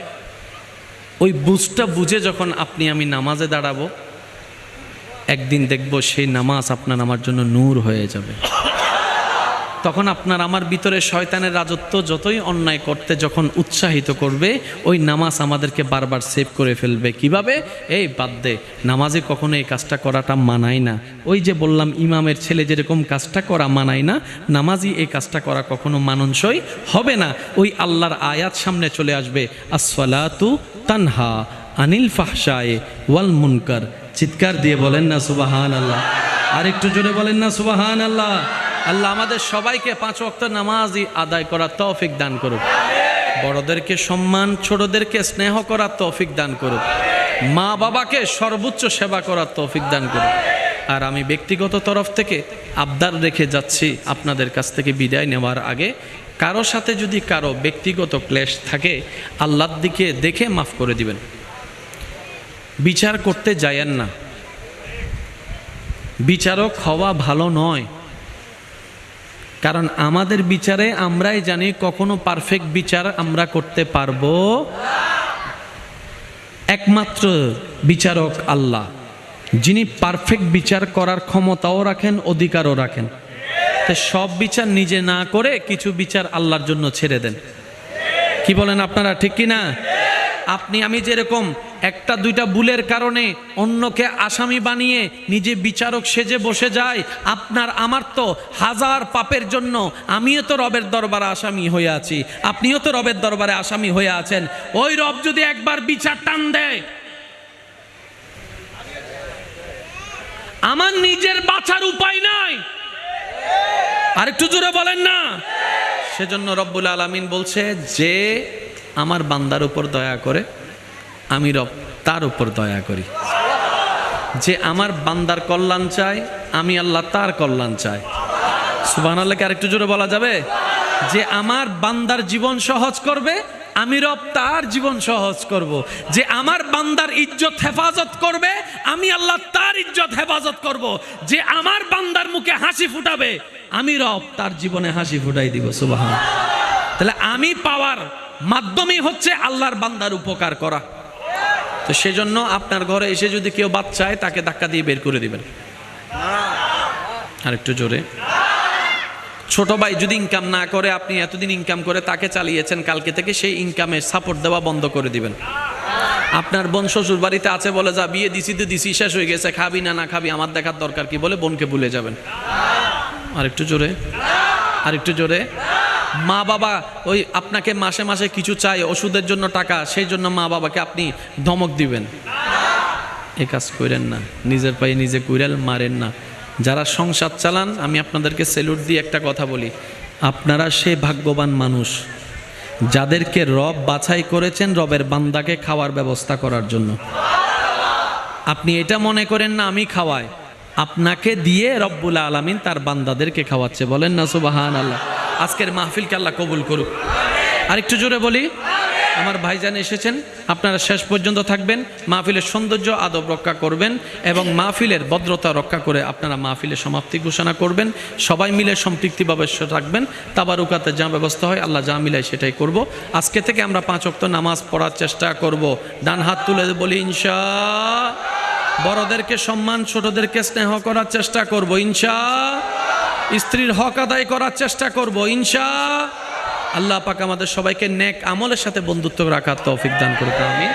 ওই বুঝটা বুঝে যখন আপনি আমি নামাজে দাঁড়াবো, একদিন দেখব সেই নামাজ আপনার আমার জন্য নূর হয়ে যাবে। তখন আপনার আমার ভিতরে শয়তানের রাজত্ব যতই অন্যায় করতে যখন উৎসাহিত করবে, ওই নামাজ আমাদেরকে বারবার সেভ করে ফেলবে। কিভাবে? এই বাদ দে, নামাজে কখনো এই কাজটা করাটা মানায় না। ওই যে বললাম ইমামের ছেলে যেরকম কাজটা করা মানায় না, নামাজি এই কাজটা করা কখনো মানানসই হবে না। ওই আল্লাহর আয়াত সামনে চলে আসবে, আসসালাতু তানহা আনিল ফাহশায়ে ওয়াল মুনকার। চিৎকার দিয়ে বলেন না সুবহানাল্লাহ। আর একটু জোরে বলেন না সুবহানাল্লাহ। আল্লাহ আমাদের সবাইকে 5 ওয়াক্ত নামাজই আদায় করার তৌফিক দান করুক। বড়দেরকে সম্মান, ছোটদেরকে স্নেহ করার তৌফিক দান করুক। মা বাবাকে সর্বোচ্চ সেবা করার তৌফিক দান করুক। আর আমি ব্যক্তিগত তরফ থেকে আবদার রেখে যাচ্ছি, আপনাদের কাছ থেকে বিদায় নেওয়ার আগে কারো সাথে যদি কারো ব্যক্তিগত ক্লেশ থাকে, আল্লাহর দিকে দেখে মাফ করে দিবেন। বিচার করতে যায়েন না, বিচারক হওয়া ভালো নয়। কারণ আমাদের বিচারে আমরাই জানি কখনো পারফেক্ট বিচার আমরা করতে পারবো। একমাত্র বিচারক আল্লাহ, যিনি পারফেক্ট বিচার করার ক্ষমতাও রাখেন, অধিকারও রাখেন। তো সব বিচার নিজে না করে কিছু বিচার আল্লাহর জন্য ছেড়ে দেন। কি বলেন আপনারা, ঠিক কি না? আপনি আমি যেরকম 1-2টা ভুলের কারণে অন্যকে আসামি বানিয়ে নিজে বিচারক সেজে বসে যায়, আপনার আমার তো 1000 পাপের জন্য আমিও তো রবের দরবারে আসামি হয়ে আছি, আপনিও তো রবের দরবারে আসামি হয়ে আছেন। ওই রব যদি একবার বিচার টান দেয়, আমার নিজের বাঁচার উপায় নাই। আরেকটু জোরে বলেন না। সেজন্য রব্বুল আলামিন বলছে, যে আমার বান্দার উপর দয়া করে আমি রব তার উপর দয়া করি। যে আমার বান্দার কল্যাণ চায় আমি আল্লাহ তার কল্যাণ চাই। সুবহানাল্লাহকে আরেকটু জোরে বলা যাবে? যে আমার বান্দার জীবন সহজ করবে আমি রব তার জীবন সহজ করব। যে আমার বান্দার ইজ্জত হেফাজত করবে আমি আল্লাহ তার ইজ্জত হেফাজত করব। যে আমার বান্দার মুখে হাসি ফুটাবে আমি রব তার জীবনে হাসি ফুটাই দিব। সুবহানাল্লাহ। তাহলে আমি পাওয়ার মাধ্যমই হচ্ছে আল্লাহর বান্দার উপকার করা। তো সেজন্য আপনার ঘরে এসে যদি কেউ বাচ্চা চায়, তাকে ধাক্কা দিয়ে বের করে দিবেন। আরেকটু জোরে। ছোট ভাই যদি ইনকাম না করে, আপনি এতদিন ইনকাম করে তাকে চালিয়েছেন, কালকে থেকে সেই ইনকামে সাপোর্ট দেওয়া বন্ধ করে দিবেন। আপনার বোন শ্বশুর বাড়িতে আছে, বলে যা বিয়ে দিছি তো দিছি, শেষ হয়ে গেছে, খাবি না না খাবি, আমার দেখার দরকার কি, বলে বোনকে ভুলে যাবেন। আরেকটু জোরে, আরেকটু জোরে। মা বাবা ওই আপনাকে মাসে মাসে কিছু চাই, ওষুধের জন্য টাকা, সেই জন্য মা বাবাকে আপনি ধমক দিবেন। এ কাজ করেন না, নিজের পায়ে নিজে কুড়াল মারেন না। যারা সংসার চালান, আমি আপনাদেরকে স্যালুট দিয়ে একটা কথা বলি, আপনারা সে ভাগ্যবান মানুষ যাদেরকে রব বাছাই করেছেন রবের বান্দাকে খাওয়ার ব্যবস্থা করার জন্য। আপনি এটা মনে করেন না আমি খাওয়াই, আপনাকে দিয়ে রব্বুল আলামিন তার বান্দাদেরকে খাওয়াচ্ছে। বলেন না সুবহানাল্লাহ। আজকের মাহফিলকে আল্লাহ কবুল করুক। আরেকটু জোরে বলি। আমার ভাইজান এসেছেন, আপনারা শেষ পর্যন্ত থাকবেন, মাহফিলের সৌন্দর্য আদব রক্ষা করবেন এবং মাহফিলের ভদ্রতা রক্ষা করে আপনারা মাহফিলের সমাপ্তি ঘোষণা করবেন। সবাই মিলে সম্পৃক্তিভাবে থাকবেন। তাবারুকাতে যা ব্যবস্থা হয় আল্লাহ যা মিলায় সেটাই করব। আজকে থেকে আমরা 5 ওয়াক্ত নামাজ পড়ার চেষ্টা করব। ডান হাত তুলে বলি ইনশা। বড়দেরকে সম্মান, ছোটদেরকে স্নেহ করার চেষ্টা করব ইনশা। স্ত্রীর হক আদায় করার চেষ্টা করব ইনশা। আল্লাহ পাক আমাদের সবাইকে নেক আমলের সাথে বন্ধুত্ব রাখার তৌফিক দান করুন। আমিন।